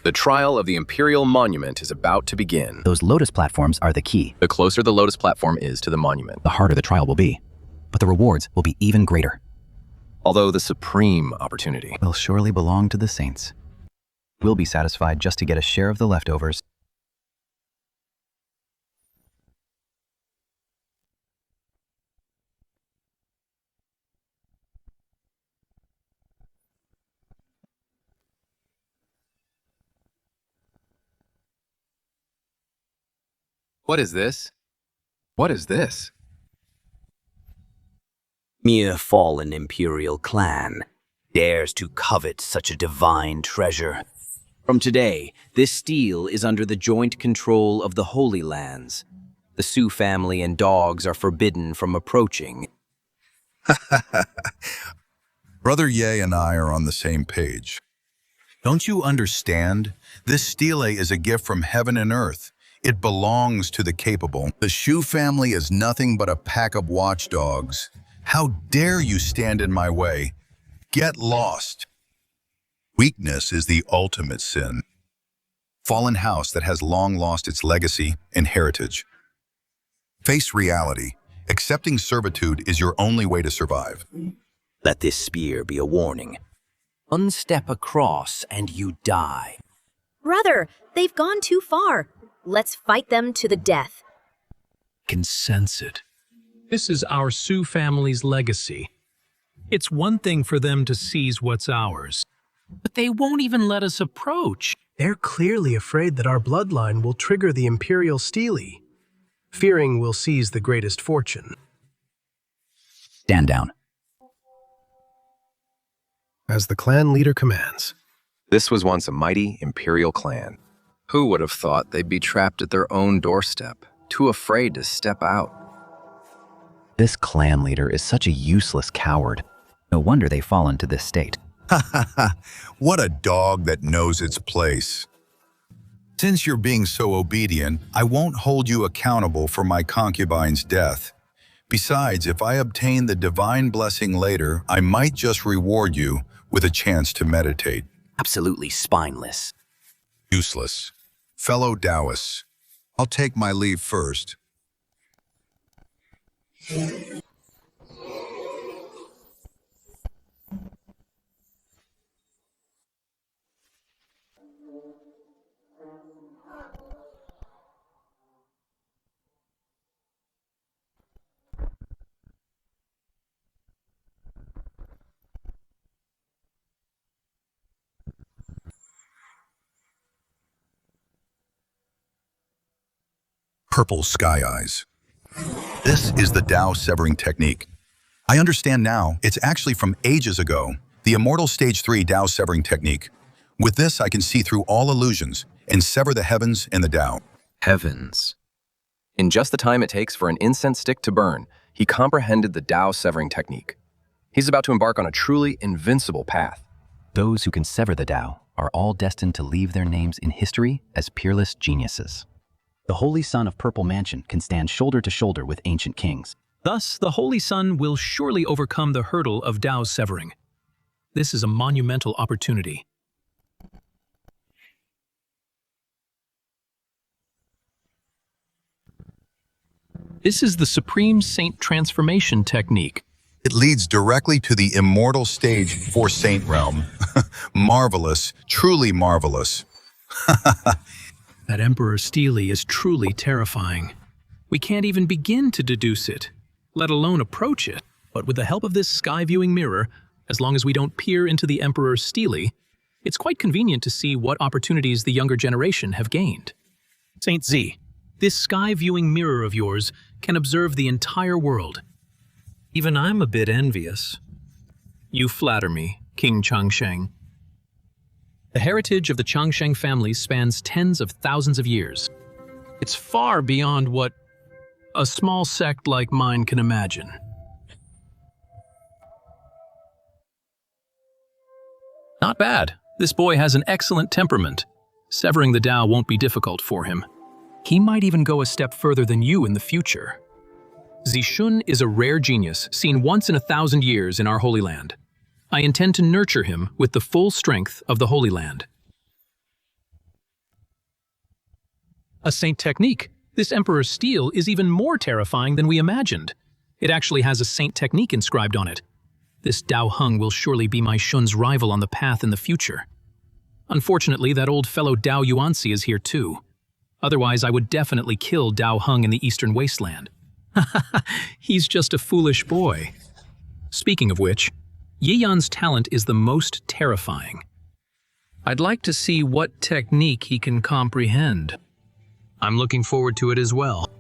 The trial of the Imperial Monument is about to begin. Those lotus platforms are the key. The closer the lotus platform is to the monument, the harder the trial will be, but the rewards will be even greater. Although the supreme opportunity will surely belong to the saints. We'll be satisfied just to get a share of the leftovers. What is this? What is this? Mere fallen Imperial Clan dares to covet such a divine treasure. From today, this steel is under the joint control of the Holy Lands. The Xu family and dogs are forbidden from approaching. Brother Ye and I are on the same page. Don't you understand? This stele is a gift from heaven and earth. It belongs to the capable. The Xu family is nothing but a pack of watchdogs. How dare you stand in my way? Get lost. Weakness is the ultimate sin. Fallen house that has long lost its legacy and heritage. Face reality Accepting servitude is your only way to survive. Let this spear be a warning. One step across and you die. Brother, they've gone too far. Let's fight them to the death. Can sense it. This is our Xu family's legacy. It's one thing for them to seize what's ours, but they won't even let us approach. They're clearly afraid that our bloodline will trigger the Imperial Stele, fearing we'll seize the greatest fortune. Stand down. As the clan leader commands. This was once a mighty Imperial clan. Who would have thought they'd be trapped at their own doorstep, too afraid to step out? This clan leader is such a useless coward. No wonder they fall into this state. Ha ha ha! What a dog that knows its place. Since you're being so obedient, I won't hold you accountable for my concubine's death. Besides, if I obtain the divine blessing later, I might just reward you with a chance to meditate. Absolutely spineless. Useless. Fellow Taoists, I'll take my leave first. Purple sky eyes. This is the Tao severing technique. I understand now, it's actually from ages ago, the immortal stage 3 Tao severing technique. With this, I can see through all illusions and sever the heavens and the Tao. Heavens. In just the time it takes for an incense stick to burn, he comprehended the Tao severing technique. He's about to embark on a truly invincible path. Those who can sever the Tao are all destined to leave their names in history as peerless geniuses. The Holy Son of Purple Mansion can stand shoulder to shoulder with ancient kings. Thus, the Holy Sun will surely overcome the hurdle of Tao's severing. This is a monumental opportunity. This is the Supreme Saint Transformation technique. It leads directly to the immortal stage for Saint Realm. Marvelous, truly marvelous. That Emperor Stele is truly terrifying. We can't even begin to deduce it, let alone approach it. But with the help of this sky-viewing mirror, as long as we don't peer into the Emperor's Stele, it's quite convenient to see what opportunities the younger generation have gained. Saint Z, this sky-viewing mirror of yours can observe the entire world. Even I'm a bit envious. You flatter me, King Changsheng. The heritage of the Changsheng family spans tens of thousands of years. It's far beyond what a small sect like mine can imagine. Not bad. This boy has an excellent temperament. Severing the Tao won't be difficult for him. He might even go a step further than you in the future. Zixun is a rare genius seen once in 1,000 years in our Holy Land. I intend to nurture him with the full strength of the Holy Land. A saint technique. This Emperor's Stele is even more terrifying than we imagined. It actually has a saint technique inscribed on it. This Dao Heng will surely be my Shun's rival on the path in the future. Unfortunately, that old fellow Dao Yuanzi is here too. Otherwise, I would definitely kill Dao Heng in the Eastern Wasteland. He's just a foolish boy. Speaking of which, Yi Yan's talent is the most terrifying. I'd like to see what technique he can comprehend. I'm looking forward to it as well.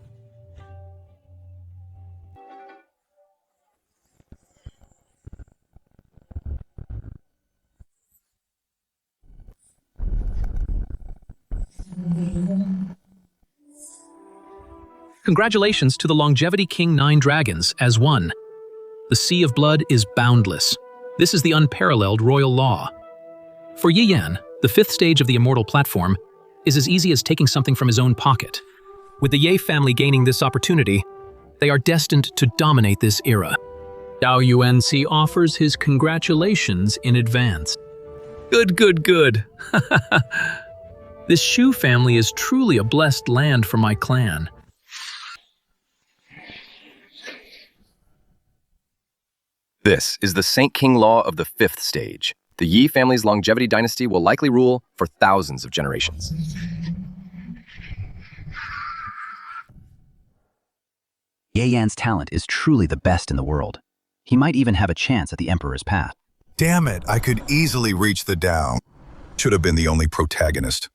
Congratulations to the Longevity King 9 dragons as one. The sea of blood is boundless. This is the unparalleled royal law. For Yi Yan, the 5th stage of the immortal platform is as easy as taking something from his own pocket. With the Ye family gaining this opportunity, they are destined to dominate this era. Dao Yuanzi offers his congratulations in advance. Good, good, good. This Xu family is truly a blessed land for my clan. This is the Saint King Law of the 5th stage. The Yi family's longevity dynasty will likely rule for thousands of generations. Ye Yan's talent is truly the best in the world. He might even have a chance at the Emperor's path. Damn it, I could easily reach the Tao. Should have been the only protagonist.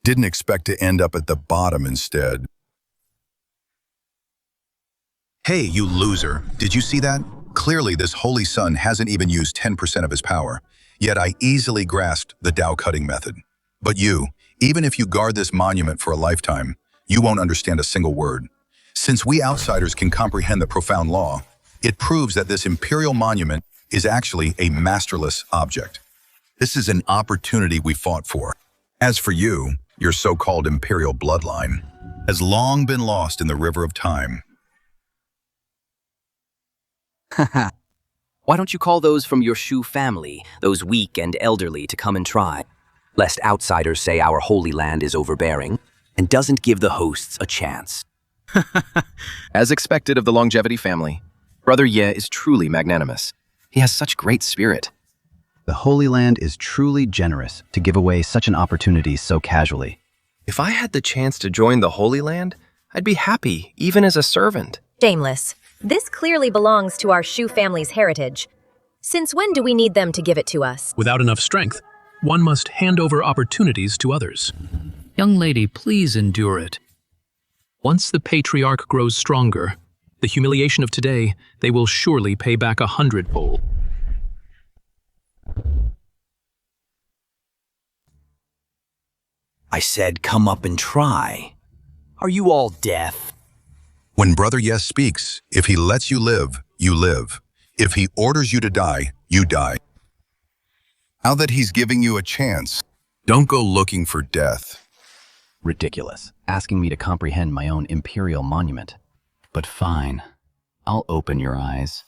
Didn't expect to end up at the bottom instead. Hey, you loser. Did you see that? Clearly, this holy son hasn't even used 10% of his power. Yet I easily grasped the Tao cutting method. But you, even if you guard this monument for a lifetime, you won't understand a single word. Since we outsiders can comprehend the profound law, it proves that this imperial monument is actually a masterless object. This is an opportunity we fought for. As for you, your so-called imperial bloodline has long been lost in the river of time. Haha. Why don't you call those from your Xu family, those weak and elderly, to come and try? Lest outsiders say our holy land is overbearing and doesn't give the hosts a chance. As expected of the longevity family, Brother Ye is truly magnanimous. He has such great spirit. The Holy Land is truly generous to give away such an opportunity so casually. If I had the chance to join the Holy Land, I'd be happy, even as a servant. Shameless. This clearly belongs to our Xu family's heritage. Since when do we need them to give it to us? Without enough strength, one must hand over opportunities to others. Young lady, please endure it. Once the patriarch grows stronger, the humiliation of today, they will surely pay back 100-fold. I said come up and try. Are you all deaf? When Brother Yes speaks, if he lets you live, you live. If he orders you to die, you die. Now that he's giving you a chance, don't go looking for death. Ridiculous, asking me to comprehend my own imperial monument. But fine, I'll open your eyes,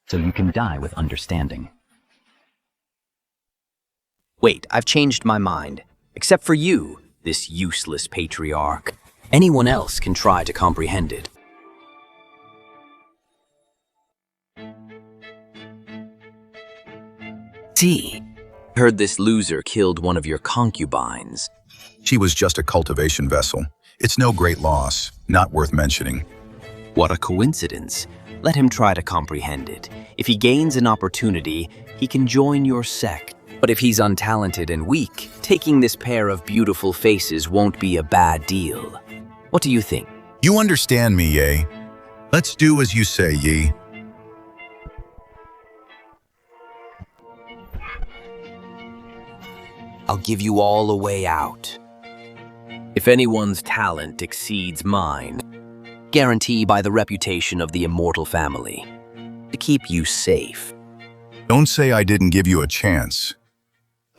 so you can die with understanding. Wait, I've changed my mind. Except for you, this useless patriarch. Anyone else can try to comprehend it. See, heard this loser killed one of your concubines. She was just a cultivation vessel. It's no great loss, not worth mentioning. What a coincidence. Let him try to comprehend it. If he gains an opportunity, he can join your sect. But if he's untalented and weak, taking this pair of beautiful faces won't be a bad deal. What do you think? You understand me, Ye. Let's do as you say, Yi. I'll give you all a way out. If anyone's talent exceeds mine, guarantee by the reputation of the immortal family to keep you safe. Don't say I didn't give you a chance.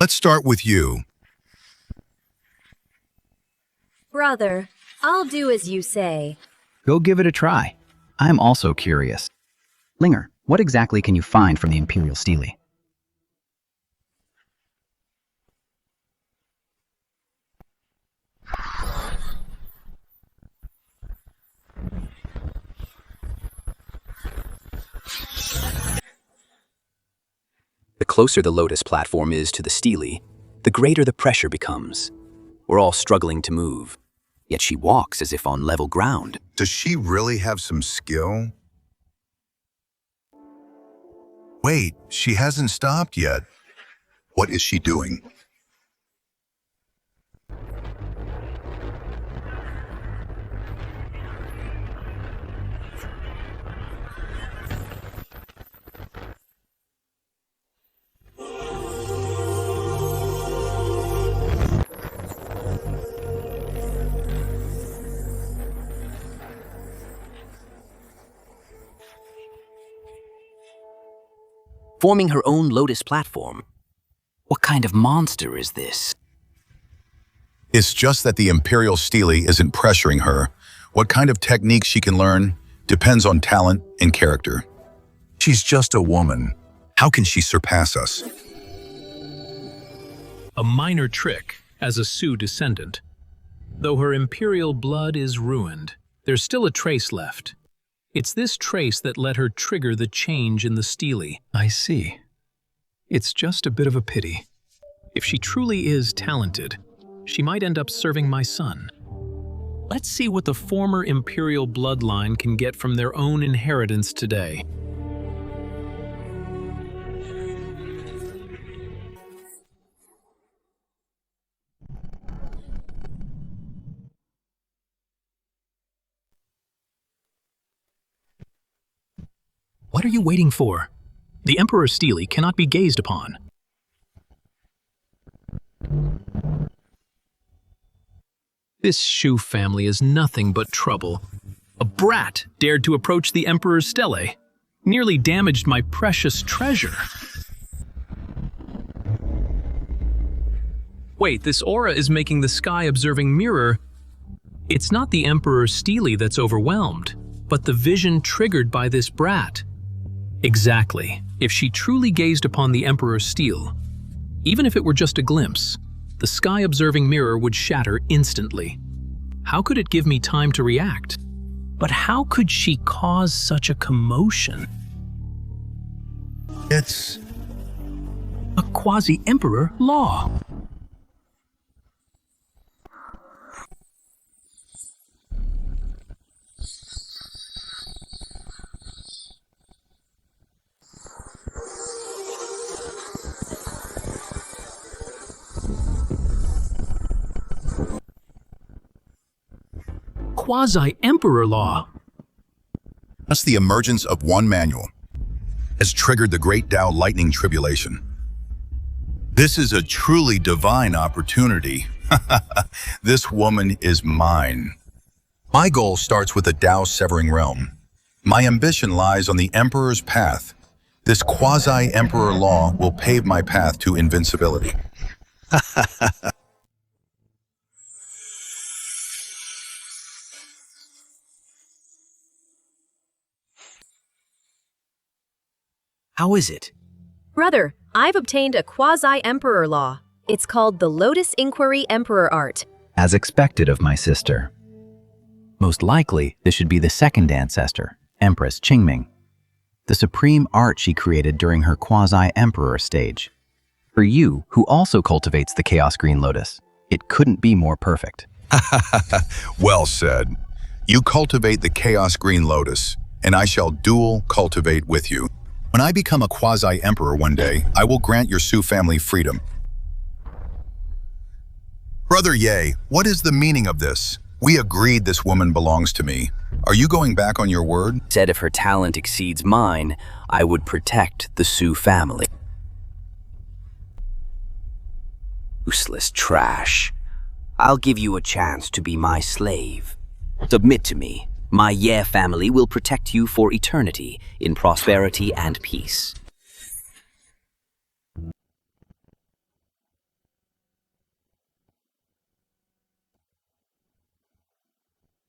Let's start with you. Brother, I'll do as you say. Go give it a try. I'm also curious. Linger, what exactly can you find from the Imperial Stele? The closer the Lotus platform is to the stele, the greater the pressure becomes. We're all struggling to move, yet she walks as if on level ground. Does she really have some skill? Wait, she hasn't stopped yet. What is she doing? Forming her own Lotus platform. What kind of monster is this? It's just that the Imperial Stele isn't pressuring her. What kind of technique she can learn depends on talent and character. She's just a woman. How can she surpass us? A minor trick as a Xu descendant. Though her imperial blood is ruined, there's still a trace left. It's this trace that let her trigger the change in the stele. I see. It's just a bit of a pity. If she truly is talented, she might end up serving my son. Let's see what the former Imperial bloodline can get from their own inheritance today. What are you waiting for? The Emperor's stele cannot be gazed upon. This Xu family is nothing but trouble. A brat dared to approach the Emperor's stele, nearly damaged my precious treasure. Wait, this aura is making the sky-observing mirror. It's not the Emperor's stele that's overwhelmed, but the vision triggered by this brat. Exactly. If she truly gazed upon the Emperor's stele, even if it were just a glimpse, the sky-observing mirror would shatter instantly. How could it give me time to react? But how could she cause such a commotion? It's a quasi-emperor law. Quasi-emperor law. Thus the emergence of one manual has triggered the Great Tao Lightning Tribulation. This is a truly divine opportunity. This woman is mine. My goal starts with the Tao Severing Realm. My ambition lies on the Emperor's path. This quasi-emperor law will pave my path to invincibility. How is it? Brother, I've obtained a quasi-emperor law. It's called the Lotus Inquiry Emperor Art. As expected of my sister. Most likely, this should be the second ancestor, Empress Qingming, the supreme art she created during her quasi-emperor stage. For you, who also cultivates the Chaos Green Lotus, it couldn't be more perfect. Well said. You cultivate the Chaos Green Lotus, and I shall dual cultivate with you. When I become a quasi-emperor one day, I will grant your Xu family freedom. Brother Ye, what is the meaning of this? We agreed this woman belongs to me. Are you going back on your word? Said if her talent exceeds mine, I would protect the Xu family. Useless trash. I'll give you a chance to be my slave. Submit to me. My Ye family will protect you for eternity in prosperity and peace.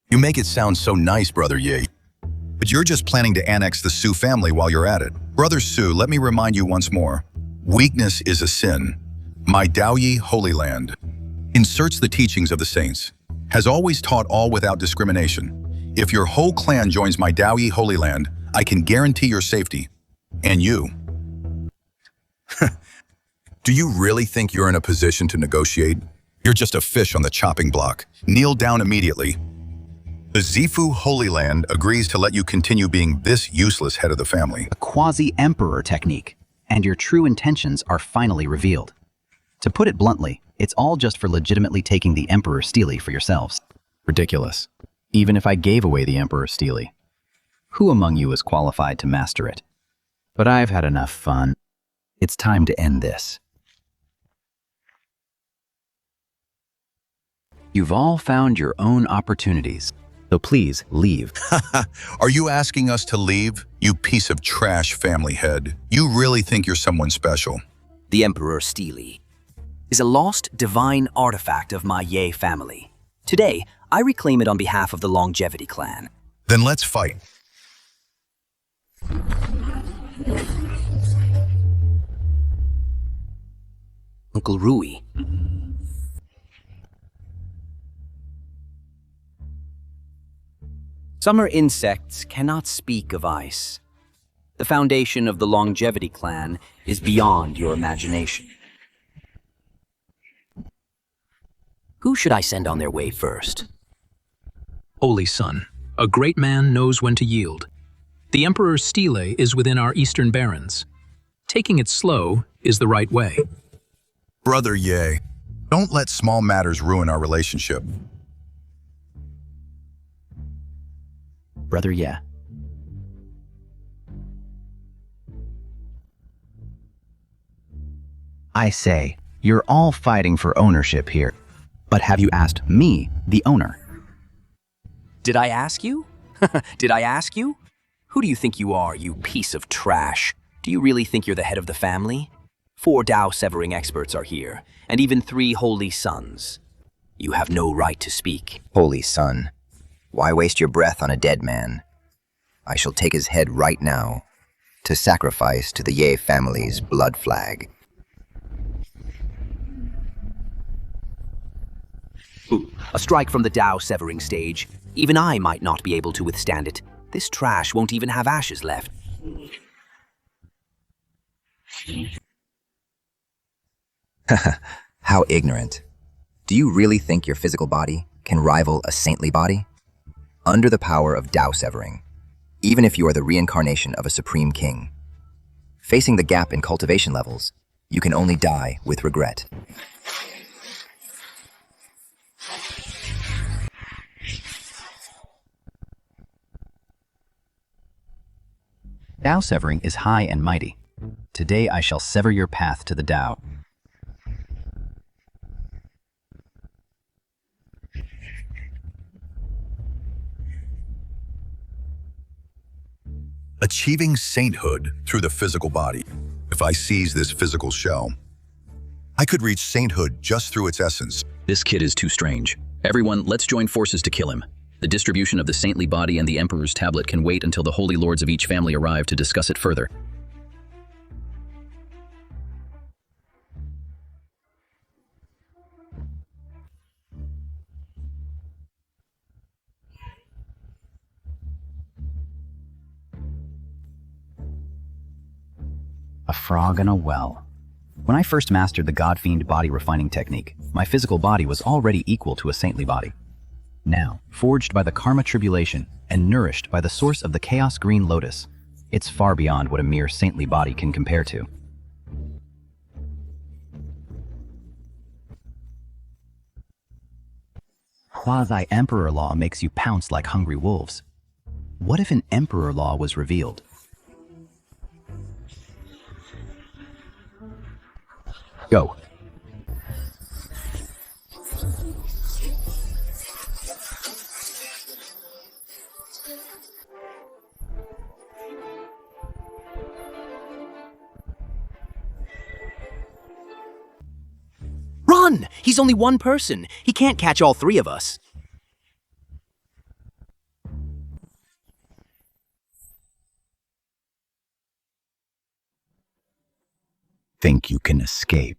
You make it sound so nice, Brother Ye. But you're just planning to annex the Xu family while you're at it. Brother Xu, let me remind you once more. Weakness is a sin. My Daoyi Holy Land inserts the teachings of the saints, has always taught all without discrimination. If your whole clan joins my Daoyi Holy Land, I can guarantee your safety. And you. Do you really think you're in a position to negotiate? You're just a fish on the chopping block. Kneel down immediately. The Zifu Holy Land agrees to let you continue being this useless head of the family. A quasi-emperor technique, and your true intentions are finally revealed. To put it bluntly, it's all just for legitimately taking the Emperor's stele for yourselves. Ridiculous. Even if I gave away the Emperor's stele, who among you is qualified to master it? But I've had enough fun. It's time to end this. You've all found your own opportunities, so please leave. Are you asking us to leave, you piece of trash family head? You really think you're someone special? The Emperor's stele is a lost divine artifact of my Ye family. Today, I reclaim it on behalf of the Longevity Clan. Then let's fight. Uncle Rui. Summer insects cannot speak of ice. The foundation of the Longevity Clan is beyond your imagination. Who should I send on their way first? Holy Son, a great man knows when to yield. The Emperor's stele is within our eastern barons. Taking it slow is the right way. Brother Ye, don't let small matters ruin our relationship. Brother Ye. I say, you're all fighting for ownership here. But have you asked me, the owner? Did I ask you? Did I ask you? Who do you think you are, you piece of trash? Do you really think you're the head of the family? 4 Dao-severing experts are here, and even 3 holy sons. You have no right to speak. Holy son, why waste your breath on a dead man? I shall take his head right now, to sacrifice to the Ye family's blood flag. Ooh, a strike from the Dao-severing stage. Even I might not be able to withstand it. This trash won't even have ashes left. How ignorant. Do you really think your physical body can rival a saintly body? Under the power of Dao-severing, even if you are the reincarnation of a supreme king, facing the gap in cultivation levels, you can only die with regret. Dao severing is high and mighty. Today I shall sever your path to the Dao. Achieving sainthood through the physical body. If I seize this physical shell, I could reach sainthood just through its essence. This kid is too strange. Everyone, let's join forces to kill him. The distribution of the saintly body and the Emperor's tablet can wait until the holy lords of each family arrive to discuss it further. A frog in a well. When I first mastered the God-fiend body refining technique, my physical body was already equal to a saintly body. Now, forged by the karma tribulation and nourished by the source of the chaos green lotus, it's far beyond what a mere saintly body can compare to. Quasi-emperor law makes you pounce like hungry wolves. What if an emperor law was revealed? Go. Run! He's only one person. He can't catch all 3 of us. Think you can escape?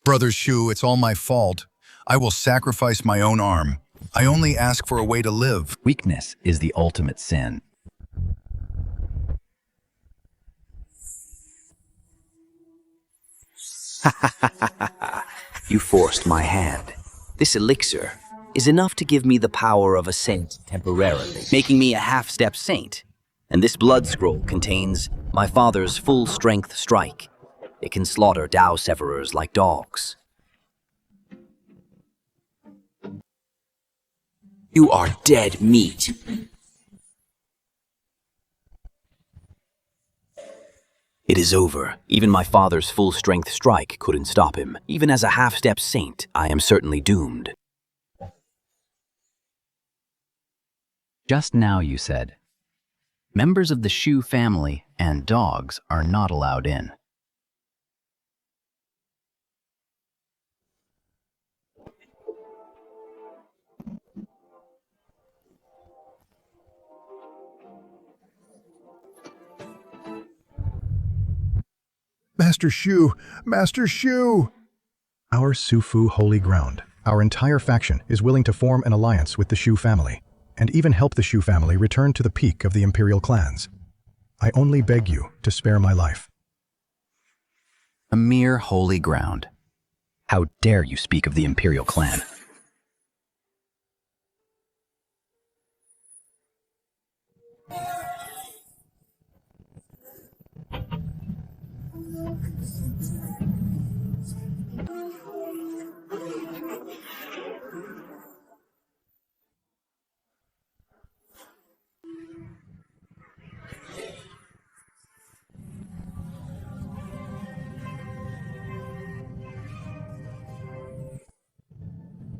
Brother Xu, it's all my fault. I will sacrifice my own arm. I only ask for a way to live. Weakness is the ultimate sin. You forced my hand. This elixir is enough to give me the power of a saint temporarily, making me a half-step saint. And this blood scroll contains my father's full-strength strike. It can slaughter Dao-severers like dogs. You are dead meat. It is over. Even my father's full-strength strike couldn't stop him. Even as a half-step saint, I am certainly doomed. Just now you said, members of the Xu family and dogs are not allowed in. Master Xu! Master Xu! Our Sufu holy ground. Our entire faction is willing to form an alliance with the Xu family, and even help the Xu family return to the peak of the Imperial clans. I only beg you to spare my life. A mere holy ground. How dare you speak of the Imperial Clan?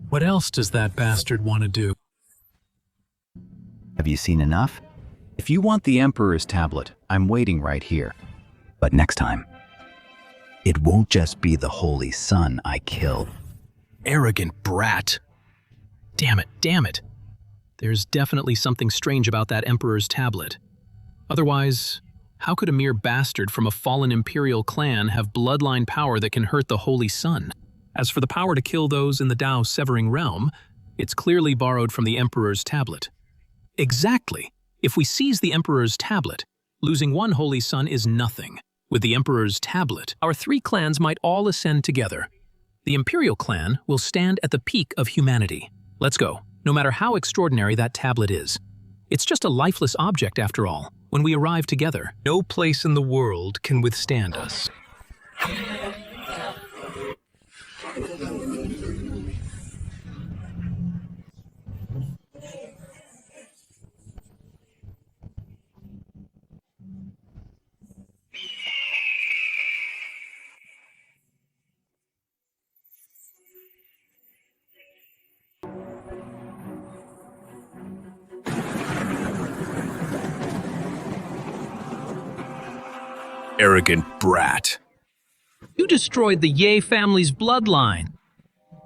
What else does that bastard want to do? Have you seen enough? If you want the Emperor's tablet, I'm waiting right here. But next time, it won't just be the Holy Sun I kill. Arrogant brat. Damn it. There's definitely something strange about that Emperor's tablet. Otherwise, how could a mere bastard from a fallen Imperial clan have bloodline power that can hurt the Holy Sun? As for the power to kill those in the Dao Severing Realm, it's clearly borrowed from the Emperor's tablet. Exactly. If we seize the Emperor's tablet, losing one Holy Sun is nothing. With the Emperor's tablet, our three clans might all ascend together. The Imperial Clan will stand at the peak of humanity. Let's go, no matter how extraordinary that tablet is. It's just a lifeless object after all. When we arrive together, no place in the world can withstand us. Arrogant brat. You destroyed the Ye family's bloodline.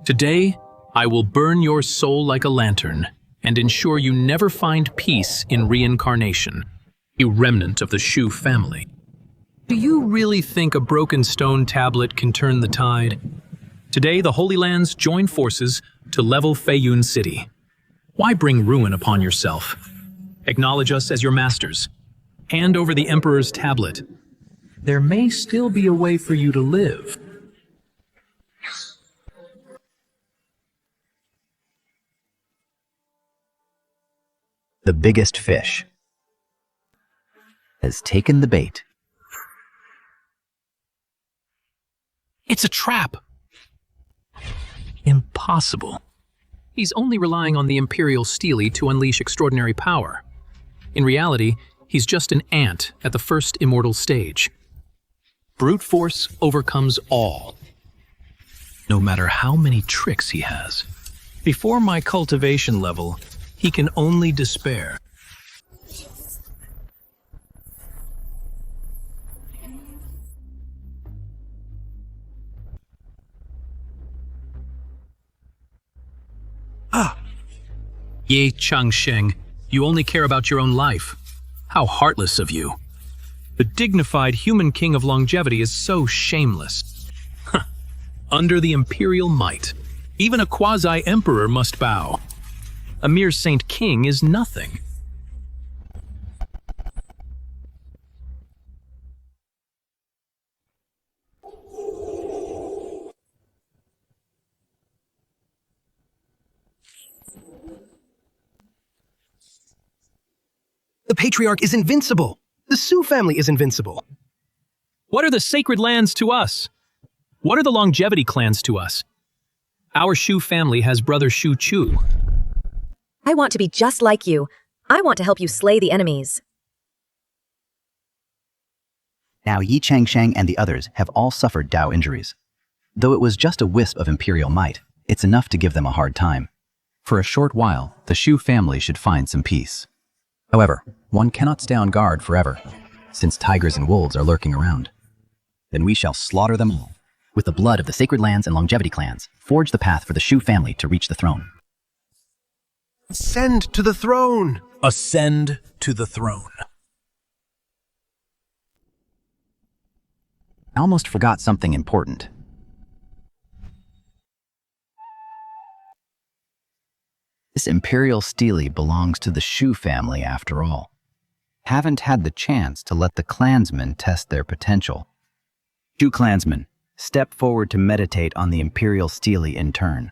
Today, I will burn your soul like a lantern and ensure you never find peace in reincarnation, you remnant of the Xu family. Do you really think a broken stone tablet can turn the tide? Today, the Holy Lands join forces to level Feiyun City. Why bring ruin upon yourself? Acknowledge us as your masters. Hand over the Emperor's tablet. There may still be a way for you to live. The biggest fish has taken the bait. It's a trap. Impossible. He's only relying on the Imperial Steely to unleash extraordinary power. In reality, he's just an ant at the first immortal stage. Brute force overcomes all, no matter how many tricks he has. Before my cultivation level, he can only despair. Ye Changsheng, you only care about your own life. How heartless of you. The dignified human king of longevity is so shameless. Under the imperial might, even a quasi-emperor must bow. A mere saint king is nothing. The patriarch is invincible. The Xu family is invincible. What are the sacred lands to us? What are the longevity clans to us? Our Xu family has brother Xu Qiu. I want to be just like you. I want to help you slay the enemies. Now Yi Changsheng and the others have all suffered Dao injuries. Though it was just a wisp of imperial might, it's enough to give them a hard time. For a short while, the Xu family should find some peace. However, one cannot stay on guard forever, since tigers and wolves are lurking around. Then we shall slaughter them all. With the blood of the sacred lands and longevity clans, forge the path for the Xu family to reach the throne. Ascend to the throne! Ascend to the throne. I almost forgot something important. This Imperial Stele belongs to the Xu family after all. Haven't had the chance to let the clansmen test their potential. Xu clansmen, step forward to meditate on the Imperial Stele in turn.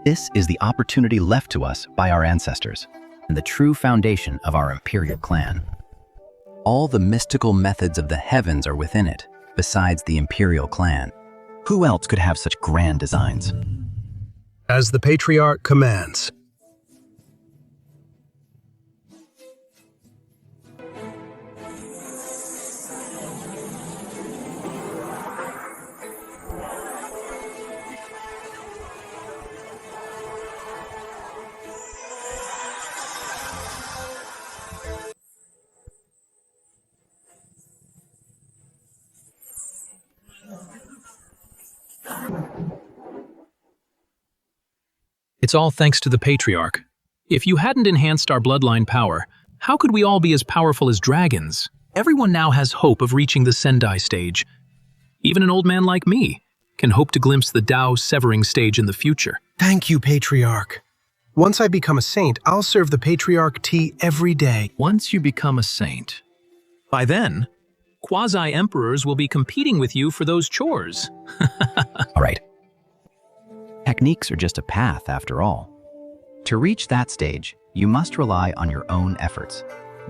This is the opportunity left to us by our ancestors, and the true foundation of our Imperial Clan. All the mystical methods of the heavens are within it, besides the Imperial Clan. Who else could have such grand designs? As the Patriarch commands. It's all thanks to the Patriarch. If you hadn't enhanced our bloodline power, how could we all be as powerful as dragons? Everyone now has hope of reaching the Sendai stage. Even an old man like me can hope to glimpse the Dao severing stage in the future. Thank you, Patriarch. Once I become a saint, I'll serve the Patriarch tea every day. Once you become a saint, by then, quasi-emperors will be competing with you for those chores. All right. Techniques are just a path, after all. To reach that stage, you must rely on your own efforts.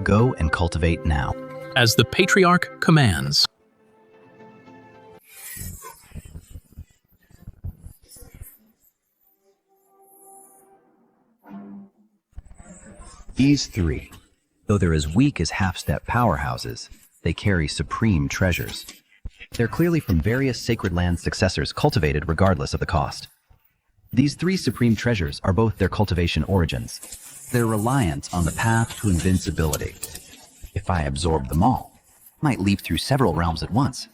Go and cultivate now. As the Patriarch commands. These three, though they're as weak as half-step powerhouses, they carry supreme treasures. They're clearly from various sacred land successors cultivated regardless of the cost. These three supreme treasures are both their cultivation origins, their reliance on the path to invincibility. If I absorb them all, I might leap through several realms at once.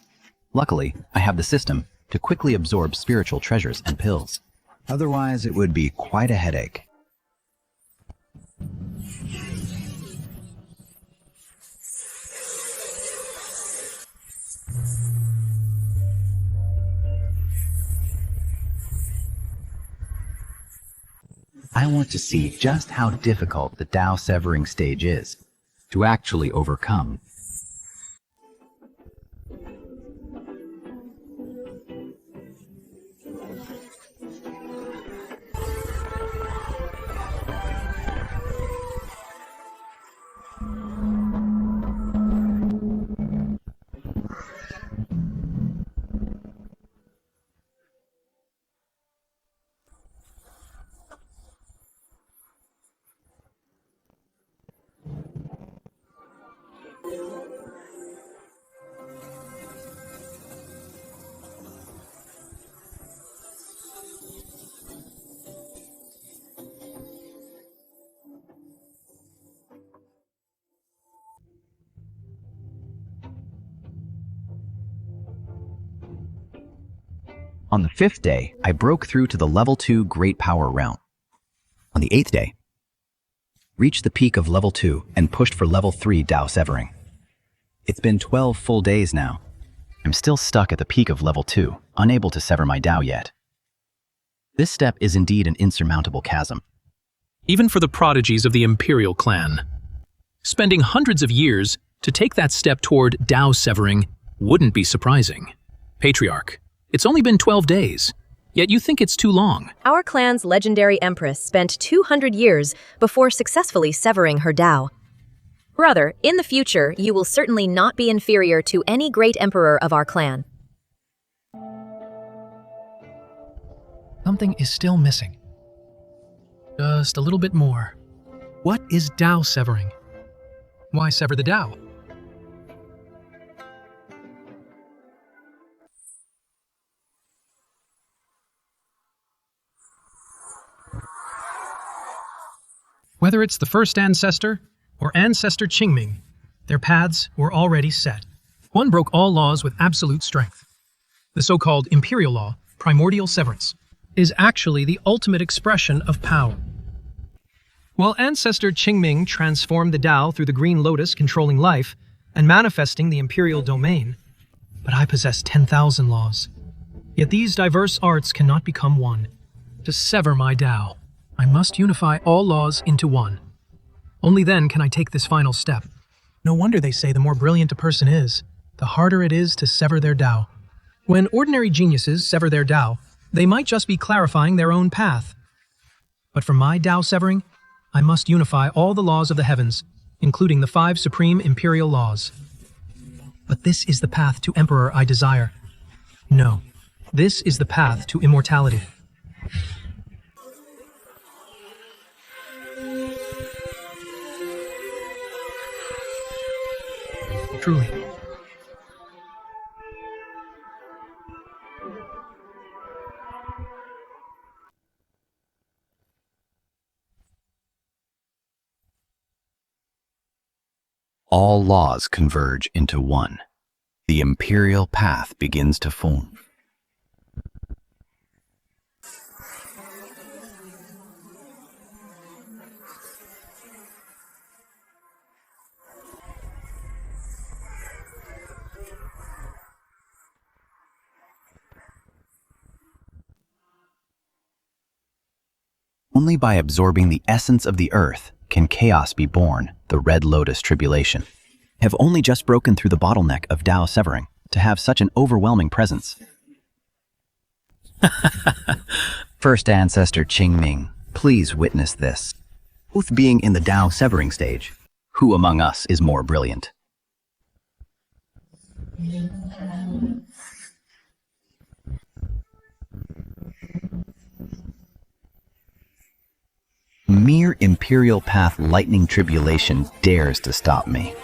Luckily, I have the system to quickly absorb spiritual treasures and pills. Otherwise, it would be quite a headache. I want to see just how difficult the Dao severing stage is to actually overcome. On the 5th day, I broke through to the level 2 Great Power realm. On the 8th day, reached the peak of level 2 and pushed for level 3 Dao severing. It's been 12 full days now. I'm still stuck at the peak of level 2, unable to sever my Dao yet. This step is indeed an insurmountable chasm. Even for the prodigies of the Imperial Clan. Spending hundreds of years to take that step toward Dao severing wouldn't be surprising. Patriarch, it's only been 12 days, yet you think it's too long. Our clan's legendary empress spent 200 years before successfully severing her Dao. Brother, in the future, you will certainly not be inferior to any great emperor of our clan. Something is still missing. Just a little bit more. What is Dao severing? Why sever the Dao? Whether it's the first ancestor or Ancestor Qingming, their paths were already set. One broke all laws with absolute strength. The so-called Imperial Law, primordial severance, is actually the ultimate expression of power. While Ancestor Qingming transformed the Dao through the Green Lotus controlling life and manifesting the Imperial domain, but I possess 10,000 laws. Yet these diverse arts cannot become one. To sever my Tao, I must unify all laws into one. Only then can I take this final step. No wonder they say the more brilliant a person is, the harder it is to sever their Tao. When ordinary geniuses sever their Tao, they might just be clarifying their own path. But for my Tao severing, I must unify all the laws of the heavens, including the 5 supreme imperial laws. But this is the path to Emperor I desire. No, this is the path to immortality. Truly. All laws converge into one. The imperial path begins to form. Only by absorbing the essence of the earth can chaos be born, the Red Lotus tribulation. Have only just broken through the bottleneck of Tao severing to have such an overwhelming presence. First Ancestor Qingming, please witness this. Both being in the Tao severing stage, who among us is more brilliant? Mere Imperial Path lightning tribulation dares to stop me.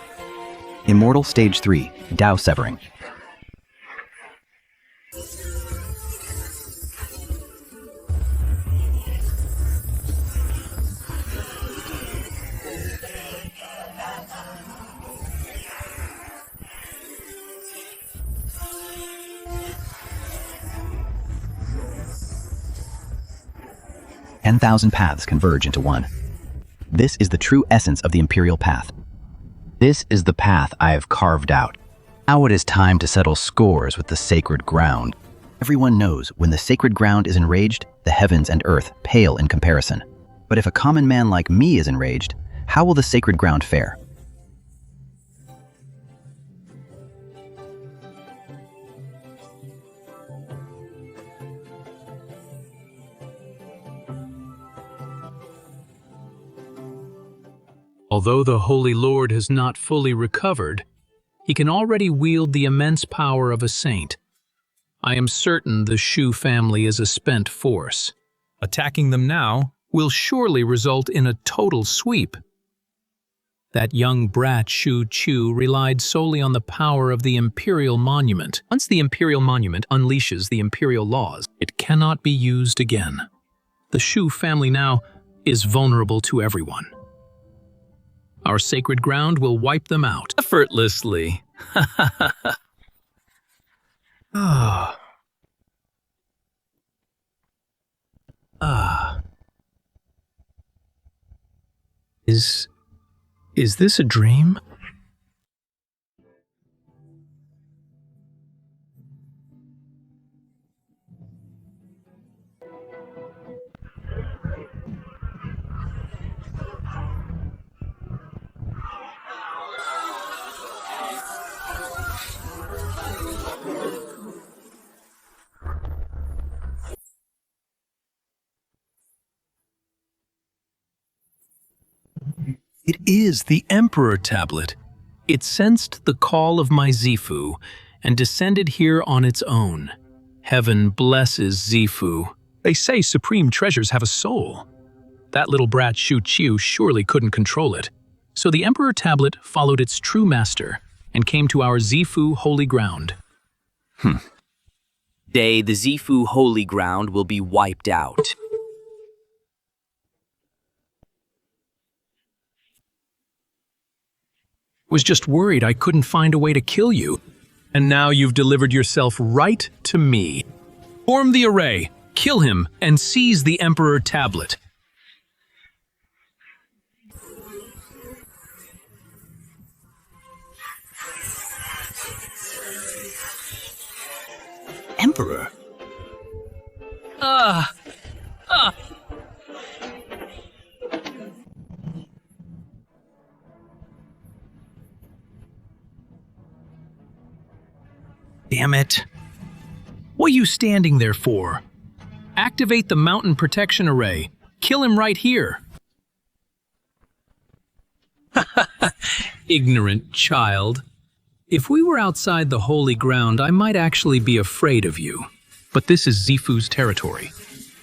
Immortal Stage 3, Tao Severing. "10,000 paths converge into one. This is the true essence of the Imperial Path. This is the path I have carved out. Now it is time to settle scores with the sacred ground. Everyone knows when the sacred ground is enraged, the heavens and earth pale in comparison. But if a common man like me is enraged, how will the sacred ground fare? Although the Holy Lord has not fully recovered, he can already wield the immense power of a saint. I am certain the Xu family is a spent force. Attacking them now will surely result in a total sweep. That young brat Xu Qiu relied solely on the power of the Imperial Monument. Once the Imperial Monument unleashes the Imperial laws, it cannot be used again. The Xu family now is vulnerable to everyone. Our sacred ground will wipe them out effortlessly. Is this a dream? It is the Emperor tablet. It sensed the call of my Zifu and descended here on its own. Heaven blesses Zifu. They say supreme treasures have a soul. That little brat Xu Qiu surely couldn't control it. So the Emperor tablet followed its true master and came to our Zifu holy ground. Day, the Zifu holy ground will be wiped out. Was just worried I couldn't find a way to kill you. And now you've delivered yourself right to me. Form the array, kill him, and seize the Emperor tablet. Emperor. Damn it. What are you standing there for? Activate the mountain protection array. Kill him right here. Ignorant child. If we were outside the holy ground, I might actually be afraid of you. But this is Xifu's territory,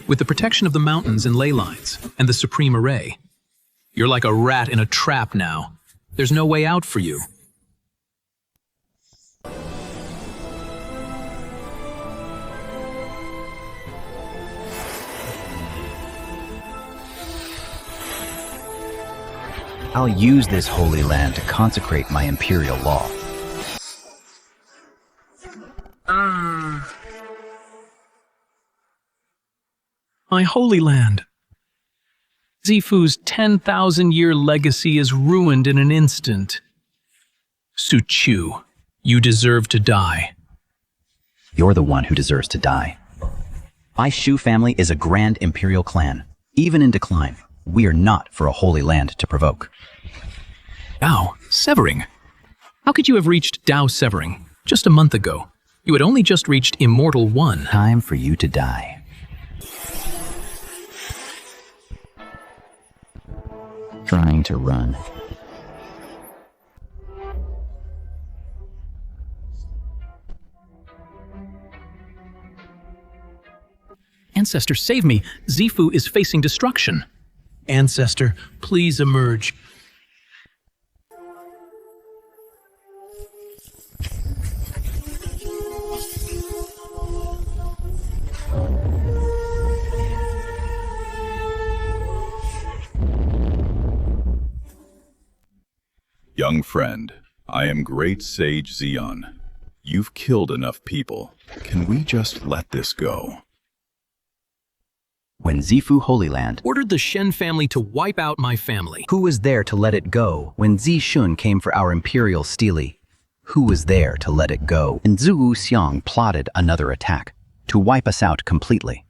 with the protection of the mountains and ley lines, and the supreme array. You're like a rat in a trap now. There's no way out for you. I'll use this holy land to consecrate my imperial law. My holy land. Xifu's 10,000-year legacy is ruined in an instant. Xu Qiu, you deserve to die. You're the one who deserves to die. My Xu family is a grand imperial clan. Even in decline, we are not for a holy land to provoke. Dao Severing. How could you have reached Dao Severing just a month ago? You had only just reached Immortal 1. Time for you to die. Trying to run. Ancestor, save me. Xifu is facing destruction. Ancestor, please emerge. Young friend, I am great sage Xion. You've killed enough people. Can we just let this go? When Xifu Holy Land Ordered the Shen family to wipe out my family. Who was there to let it go? When Zishun came for our imperial stele, who was there to let it go? And Zhu Xiang plotted another attack to wipe us out completely.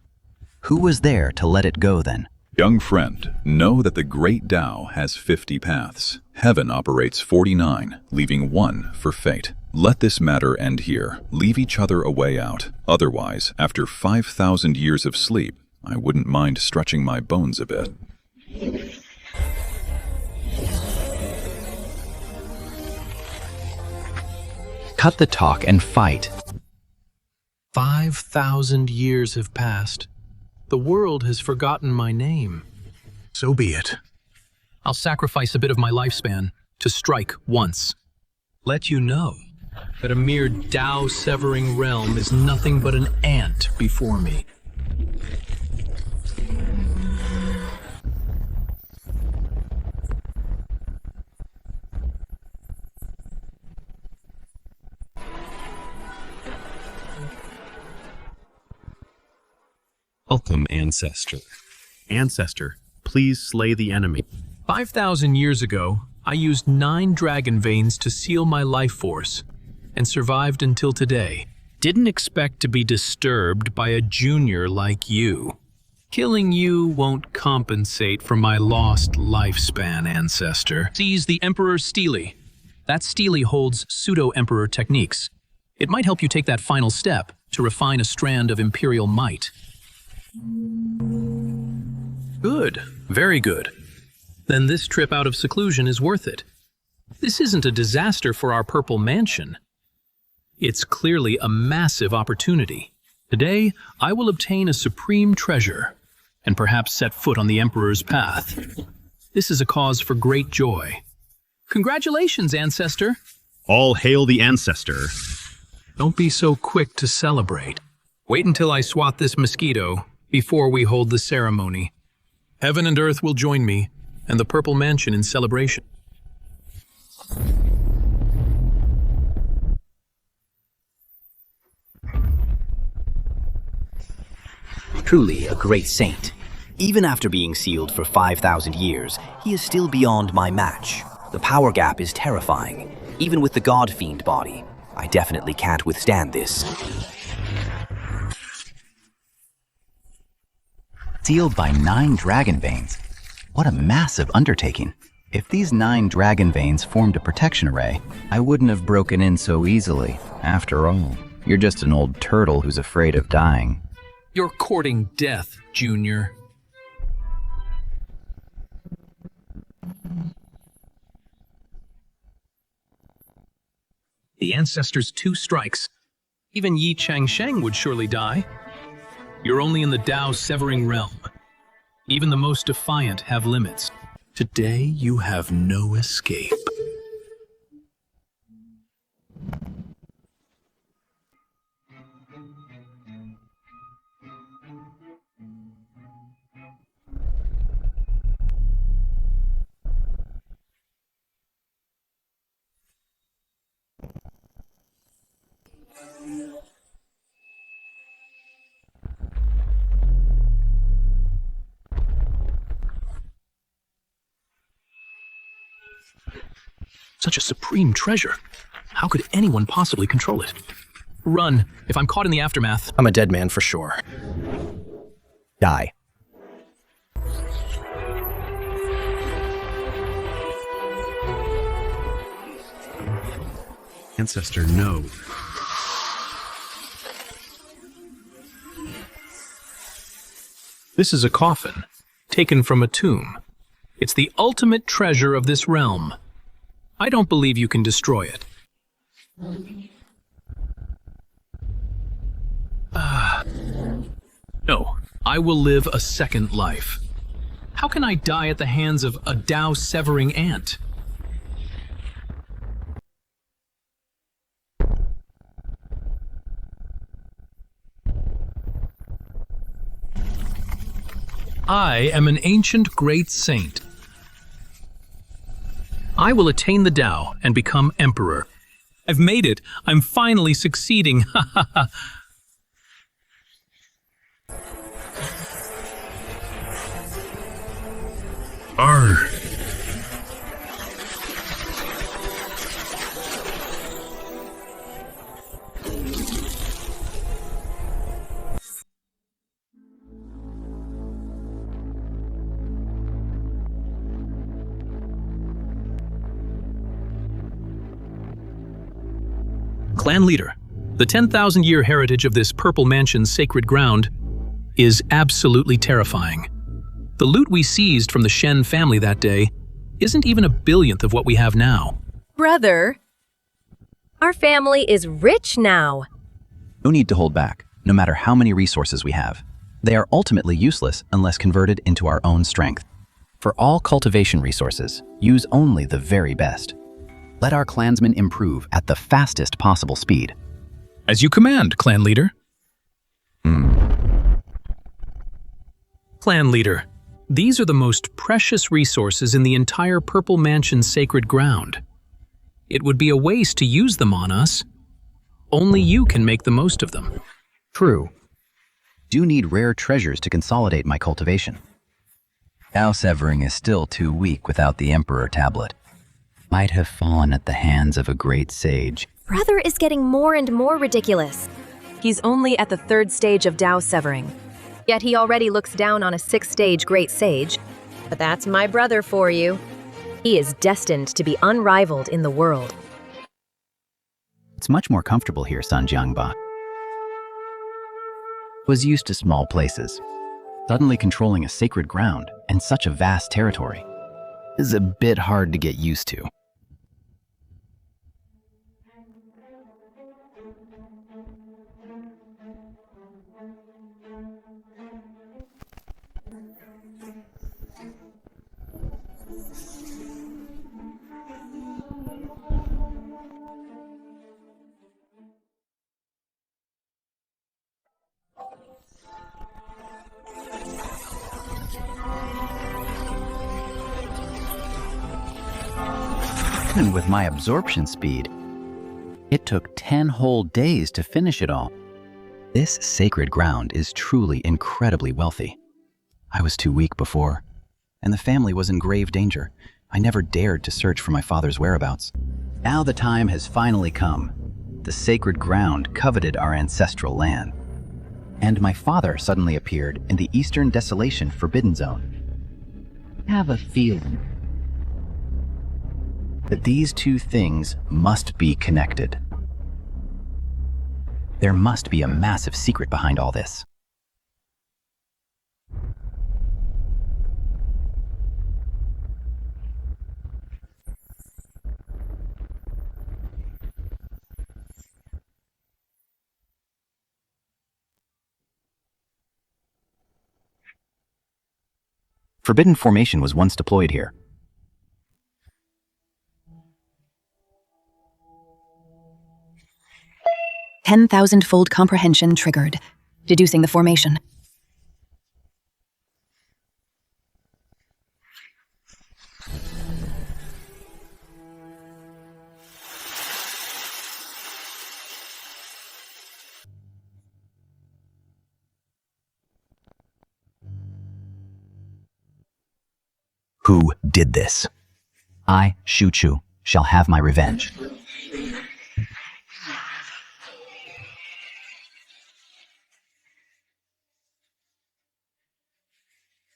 Who was there to let it go then? Young friend, know that the great Tao has 50 paths. Heaven operates 49, leaving one for fate. Let this matter end here. Leave each other a way out. Otherwise, after 5,000 years of sleep, I wouldn't mind stretching my bones a bit. Cut the talk and fight. 5,000 years have passed. The world has forgotten my name. So be it. I'll sacrifice a bit of my lifespan to strike once. Let you know that a mere Tao-severing realm is nothing but an ant before me. Welcome, Ancestor. Ancestor, please slay the enemy. 5,000 years ago, I used 9 dragon veins to seal my life force and survived until today. Didn't expect to be disturbed by a junior like you. Killing you won't compensate for my lost lifespan, Ancestor. Seize the Emperor's stele. That stele holds pseudo-emperor techniques. It might help you take that final step to refine a strand of imperial might. Good. Very good. Then this trip out of seclusion is worth it. This isn't a disaster for our Purple Mansion. It's clearly a massive opportunity. Today, I will obtain a supreme treasure and perhaps set foot on the Emperor's path. This is a cause for great joy. Congratulations, Ancestor. All hail the Ancestor. Don't be so quick to celebrate. Wait until I swat this mosquito before we hold the ceremony. Heaven and earth will join me and the Purple Mansion in celebration. Truly a great saint. Even after being sealed for 5,000 years, he is still beyond my match. The power gap is terrifying. Even with the God Fiend body, I definitely can't withstand this. sealed by 9 dragon veins. What a massive undertaking. If these 9 dragon veins formed a protection array, I wouldn't have broken in so easily. After all, you're just an old turtle who's afraid of dying. You're courting death, Junior. The ancestors' 2 strikes. Even Yi Changsheng would surely die. You're only in the Dao severing realm. Even the most defiant have limits. Today you have no escape. Such a supreme treasure. How could anyone possibly control it? Run, if I'm caught in the aftermath. I'm a dead man for sure. Die. Ancestor, no. This is a coffin, taken from a tomb. It's the ultimate treasure of this realm. I don't believe you can destroy it. No, I will live a second life. How can I die at the hands of a Dao-severing ant? I am an ancient great saint. I will attain the Tao and become emperor. I've made it. I'm finally succeeding. Ha ha ha. Arr! Clan leader, the 10,000-year heritage of this Purple Mansion's sacred ground is absolutely terrifying. The loot we seized from the Shen family that day isn't even a billionth of what we have now. Brother, our family is rich now. No need to hold back, no matter how many resources we have. They are ultimately useless unless converted into our own strength. For all cultivation resources, use only the very best. Let our clansmen improve at the fastest possible speed. As you command, clan leader. Clan leader, these are the most precious resources in the entire Purple Mansion's sacred ground. It would be a waste to use them on us. Only you can make the most of them. True. Do need rare treasures to consolidate my cultivation. Dao severing is still too weak without the Emperor tablet. Might have fallen at the hands of a great sage. Brother is getting more and more ridiculous. He's only at the 3rd stage of Dao severing. Yet he already looks down on a 6th stage great sage. But that's my brother for you. He is destined to be unrivaled in the world. It's much more comfortable here, San Jiangba. Was used to small places. Suddenly controlling a sacred ground and such a vast territory is a bit hard to get used to. Even with my absorption speed, it took 10 whole days to finish it all. This sacred ground is truly incredibly wealthy. I was too weak before, and the family was in grave danger. I never dared to search for my father's whereabouts. Now the time has finally come. The sacred ground coveted our ancestral land. and my father suddenly appeared in the Eastern Desolation Forbidden Zone. I have a feeling that these two things must be connected. There must be a massive secret behind all this. Forbidden formation was once deployed here. "10,000-fold comprehension triggered, deducing the formation." Who did this? I, Xu Qiu, shall have my revenge.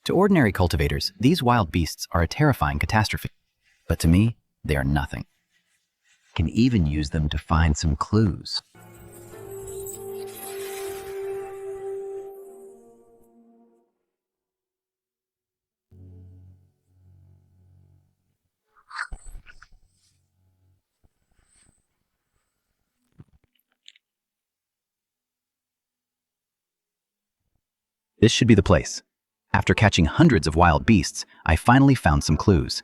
To ordinary cultivators, these wild beasts are a terrifying catastrophe. But to me, they are nothing. I can even use them to find some clues. This should be the place. After catching hundreds of wild beasts, I finally found some clues.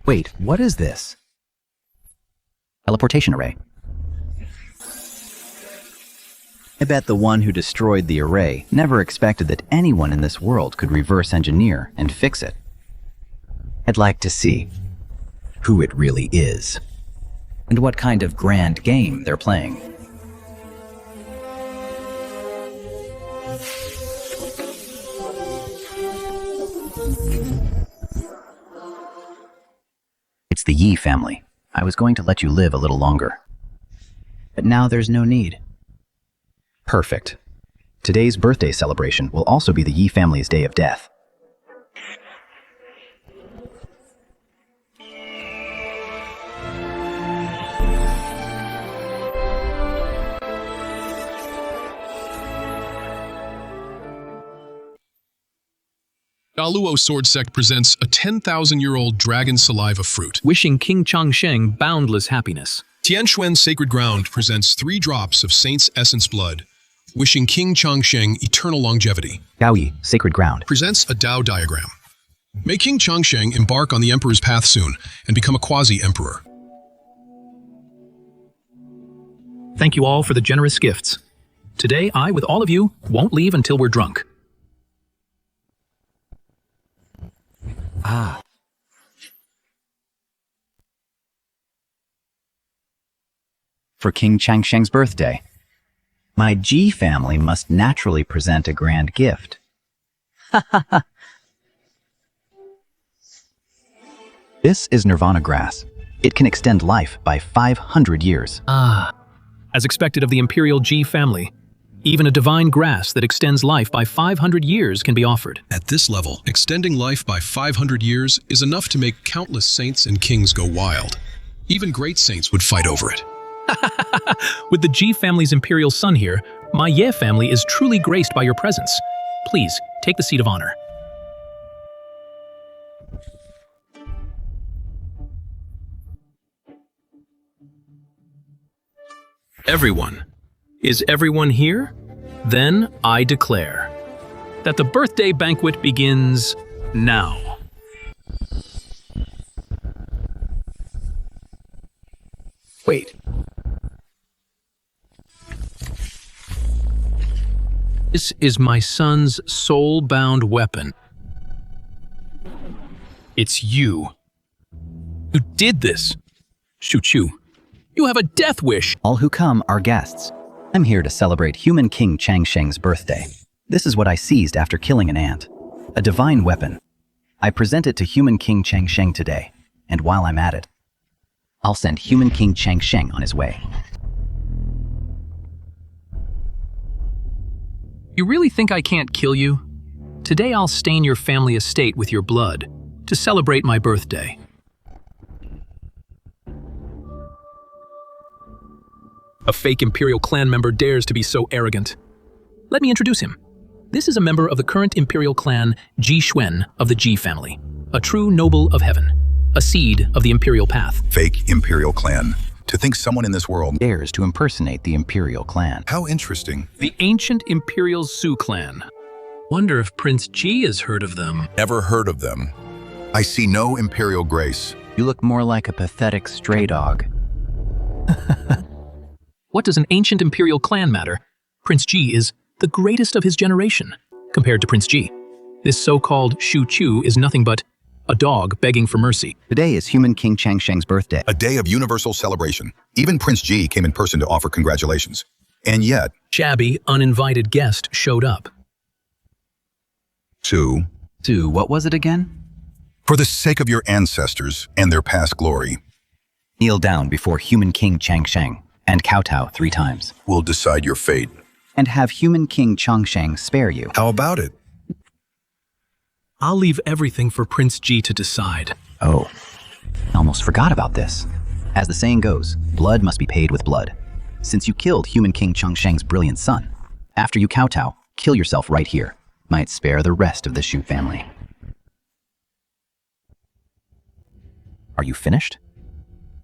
Wait, what is this? Teleportation array. I bet the one who destroyed the array never expected that anyone in this world could reverse engineer and fix it. I'd like to see who it really is, and what kind of grand game they're playing. It's the Yi family. I was going to let you live a little longer, but now there's no need. Perfect. Today's birthday celebration will also be the Yi family's day of death. Daluo Sword Sect presents a 10,000-year-old dragon saliva fruit. Wishing King Changsheng boundless happiness. Tianxuan Sacred Ground presents 3 drops of Saint's Essence Blood. Wishing King Changsheng eternal longevity. Gaoyi, Sacred Ground, presents a Dao diagram. May King Changsheng embark on the Emperor's path soon and become a quasi-emperor. Thank you all for the generous gifts. Today, I, with all of you, won't leave until we're drunk. Ah. For King Changsheng's birthday, my Ji family must naturally present a grand gift. This is Nirvana grass. It can extend life by 500 years. Ah. As expected of the Imperial Ji family, even a divine grass that extends life by 500 years can be offered. At this level, extending life by 500 years is enough to make countless saints and kings go wild. Even great saints would fight over it. With the Ji family's imperial son here, my Ye family is truly graced by your presence. Please, take the seat of honor. Everyone. Is everyone here? Then I declare that the birthday banquet begins now. Wait. This is my son's soul-bound weapon. It's you. You did this. Xu Qiu, you have a death wish. All who come are guests. I'm here to celebrate human King Changsheng's birthday. This is what I seized after killing an ant. A divine weapon. I present it to human King Changsheng today, and while I'm at it, I'll send human King Changsheng on his way. You really think I can't kill you? Today I'll stain your family estate with your blood to celebrate my birthday. A fake Imperial Clan member dares to be so arrogant. Let me introduce him. This is a member of the current Imperial Clan Ji Xuan of the Ji family, a true noble of heaven, a seed of the Imperial path. Fake Imperial Clan. To think someone in this world dares to impersonate the Imperial Clan. How interesting. The Ancient Imperial Xu Clan. Wonder if Prince Ji has heard of them. Never heard of them. I see no Imperial grace. You look more like a pathetic stray dog. What does an Ancient Imperial Clan matter? Prince Ji is the greatest of his generation, compared to Prince Ji. This so-called Xu Qiu is nothing but a dog begging for mercy. Today is human King Changsheng's birthday. A day of universal celebration. Even Prince Ji came in person to offer congratulations. And yet, shabby, uninvited guest showed up. Xu, what was it again? For the sake of your ancestors and their past glory, kneel down before human King Changsheng and kowtow 3 times. We'll decide your fate. And have human King Changsheng spare you. How about it? I'll leave everything for Prince Ji to decide. Oh, I almost forgot about this. As the saying goes, blood must be paid with blood. Since you killed human King Changsheng's brilliant son, after you kowtow, kill yourself right here. Might spare the rest of the Xu family. Are you finished?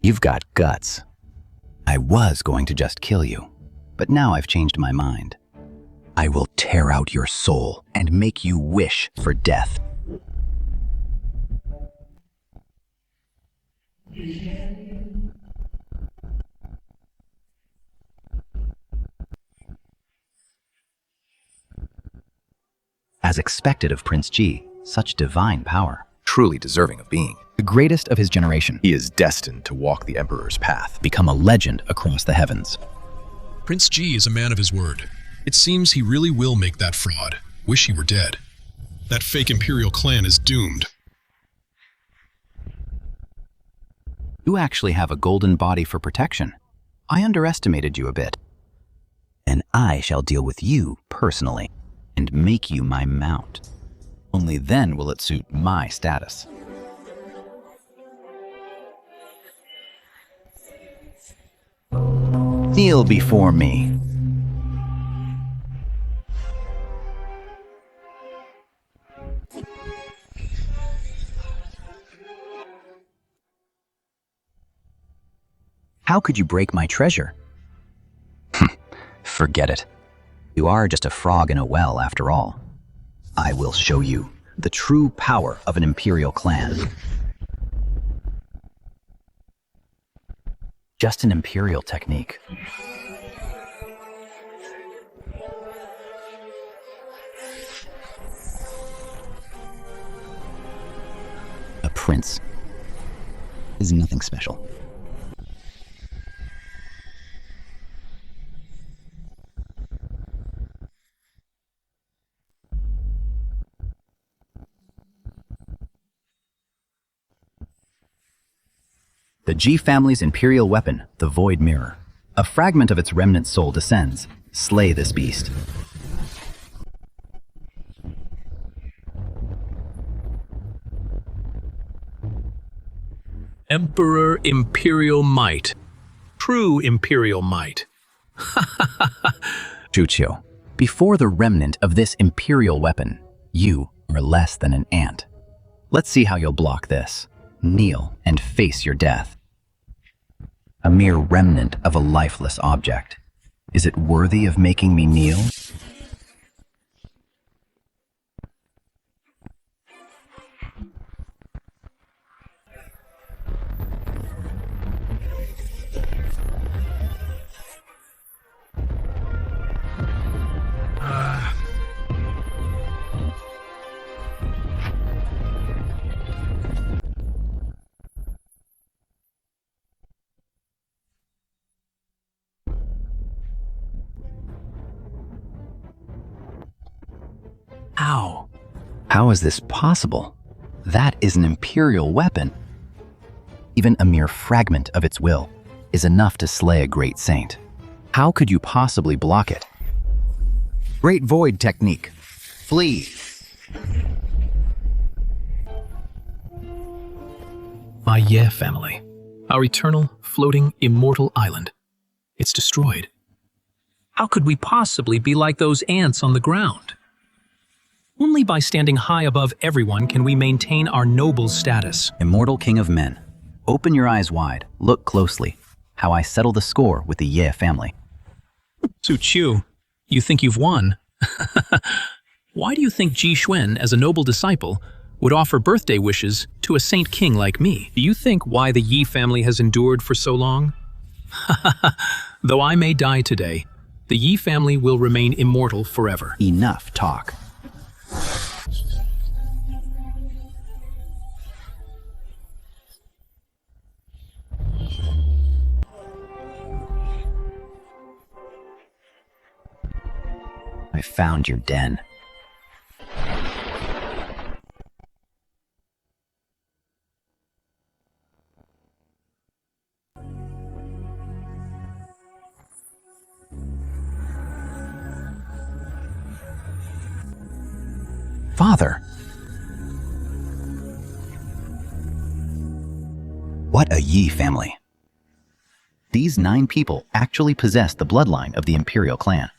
You've got guts. I was going to just kill you, but now I've changed my mind. I will tear out your soul and make you wish for death. As expected of Prince Ji, such divine power. Truly deserving of being. The greatest of his generation. He is destined to walk the Emperor's path. Become a legend across the heavens. Prince Ji is a man of his word. It seems he really will make that fraud. Wish he were dead. That fake Imperial Clan is doomed. You actually have a golden body for protection. I underestimated you a bit. And I shall deal with you personally and make you my mount. Only then will it suit my status. Kneel before me. How could you break my treasure? Forget it. You are just a frog in a well after all. I will show you the true power of an Imperial Clan. Just an Imperial technique. A prince is nothing special. The Ji family's imperial weapon, the Void Mirror. A fragment of its remnant soul descends. Slay this beast. Emperor Imperial Might. True Imperial Might. Xu Qiu, before the remnant of this imperial weapon, you are less than an ant. Let's see how you'll block this. Kneel and face your death. A mere remnant of a lifeless object. Is it worthy of making me kneel? How is this possible? That is an imperial weapon. Even a mere fragment of its will is enough to slay a great saint. How could you possibly block it? Great Void Technique. Flee. My Ye family. Our eternal, floating, immortal island. It's destroyed. How could we possibly be like those ants on the ground? Only by standing high above everyone can we maintain our noble status. Immortal King of Men. Open your eyes wide. Look closely. How I settle the score with the Ye family. Xu Qiu, you think you've won? Why do you think Ji Xuan, as a noble disciple, would offer birthday wishes to a saint king like me? Do you think why the Yi family has endured for so long? Though I may die today, the Yi family will remain immortal forever. Enough talk. I found your den. Father. What a Yi family. These 9 people actually possess the bloodline of the Imperial Clan,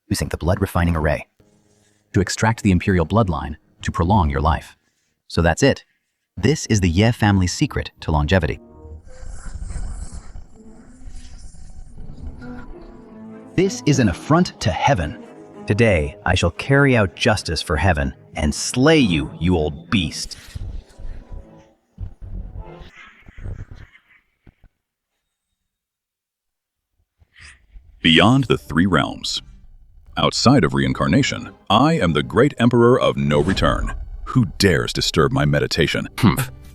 using the blood refining array to extract the Imperial bloodline to prolong your life. So that's it. This is the Ye family's secret to longevity. This is an affront to heaven. Today, I shall carry out justice for heaven and slay you, you old beast. Beyond the 3 realms. Outside of reincarnation, I am the great emperor of no return. Who dares disturb my meditation?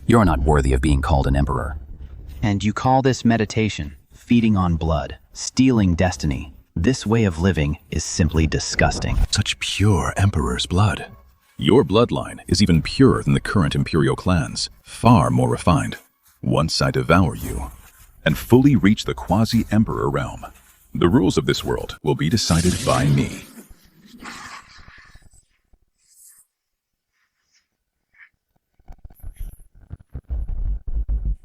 You're not worthy of being called an emperor. And you call this meditation, feeding on blood, stealing destiny. This way of living is simply disgusting. Such pure emperor's blood. Your bloodline is even purer than the current imperial clans, far more refined. Once I devour you and fully reach the quasi-emperor realm, the rules of this world will be decided by me.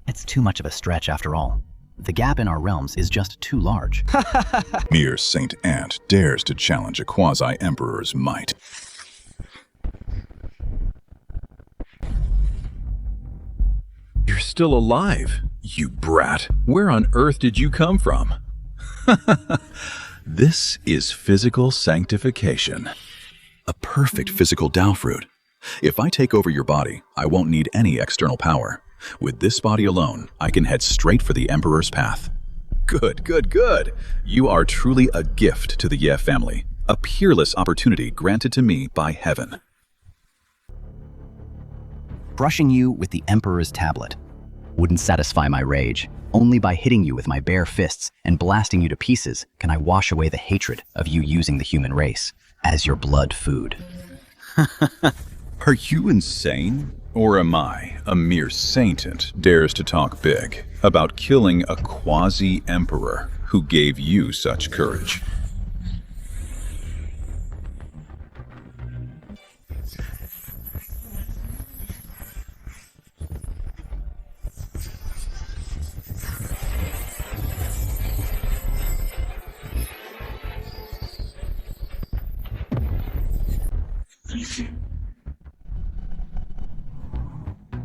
It's too much of a stretch after all. The gap in our realms is just too large. Mere Saint Ant dares to challenge a quasi-emperor's might. You're still alive, you brat. Where on earth did you come from? This is physical sanctification. A perfect physical Tao fruit. If I take over your body, I won't need any external power. With this body alone, I can head straight for the Emperor's path. Good, good, good. You are truly a gift to the Ye family, a peerless opportunity granted to me by heaven. Crushing you with the Emperor's tablet wouldn't satisfy my rage. Only by hitting you with my bare fists and blasting you to pieces can I wash away the hatred of you using the human race as your blood food. Are you insane? Or am I, a mere saint, dares to talk big about killing a quasi-emperor who gave you such courage?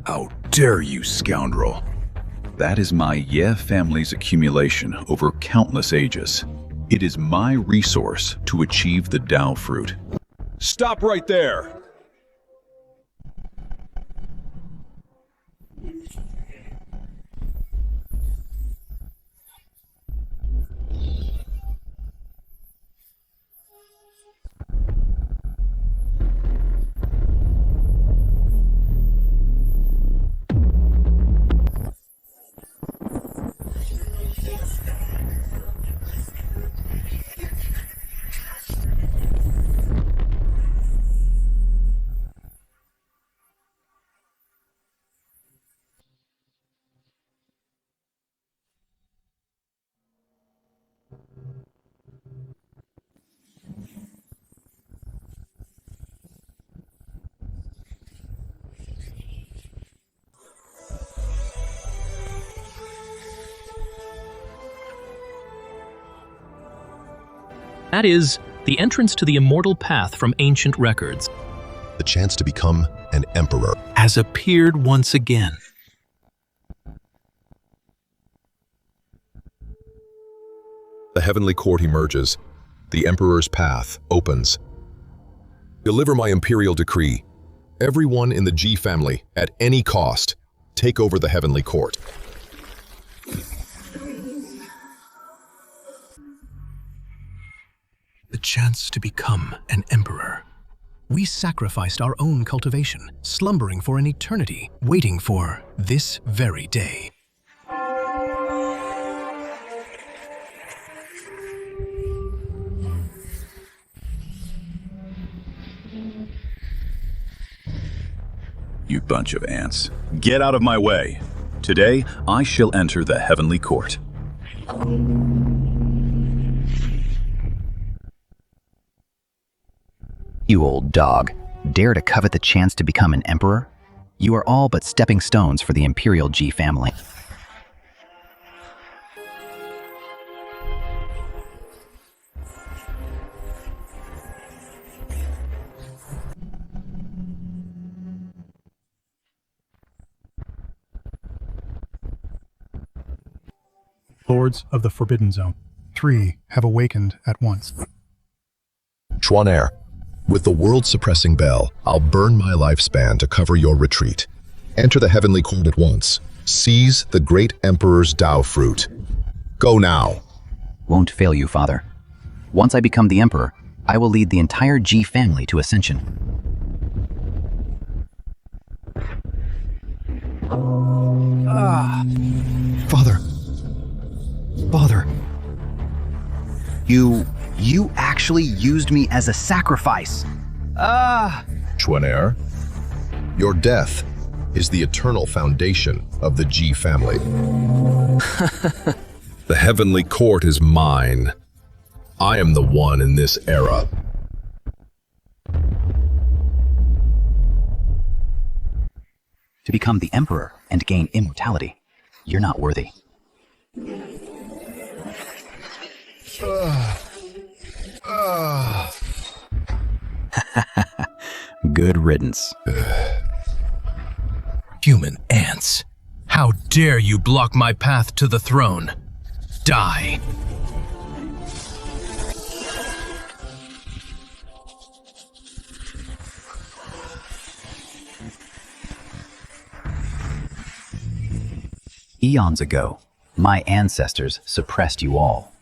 How dare you, scoundrel! That is my Ye family's accumulation over countless ages. It is my resource to achieve the Tao fruit. Stop right there! That is, the entrance to the immortal path from ancient records. The chance to become an emperor has appeared once again. The heavenly court emerges. The emperor's path opens. Deliver my imperial decree. Everyone in the G family, at any cost, take over the heavenly court. The chance to become an emperor. We sacrificed our own cultivation, slumbering for an eternity, waiting for this very day. You bunch of ants. Get out of my way. Today, I shall enter the heavenly court. You old dog. Dare to covet the chance to become an emperor? You are all but stepping stones for the Imperial G family. Lords of the Forbidden Zone. 3 have awakened at once. Chuan, with the world-suppressing bell, I'll burn my lifespan to cover your retreat. Enter the heavenly court at once. Seize the great emperor's Dao fruit. Go now. Won't fail you, Father. Once I become the emperor, I will lead the entire G family to ascension. Father. Father. You actually used me as a sacrifice. Chuan, your death is the eternal foundation of the G family. The heavenly court is mine. I am the one in this era. To become the emperor and gain immortality, you're not worthy. Good riddance. Human ants. How dare you block my path to the throne? Die. Eons ago, my ancestors suppressed you all.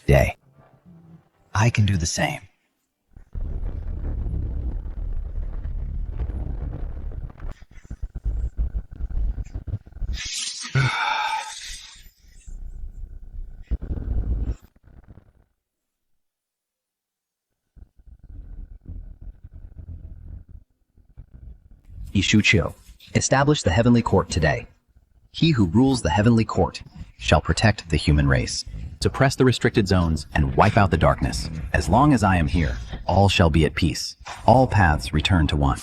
Today, I can do the same. Xu Qiu, establish the heavenly court today. He who rules the heavenly court shall protect the human race, suppress the restricted zones, and wipe out the darkness. As long as I am here, all shall be at peace. All paths return to one.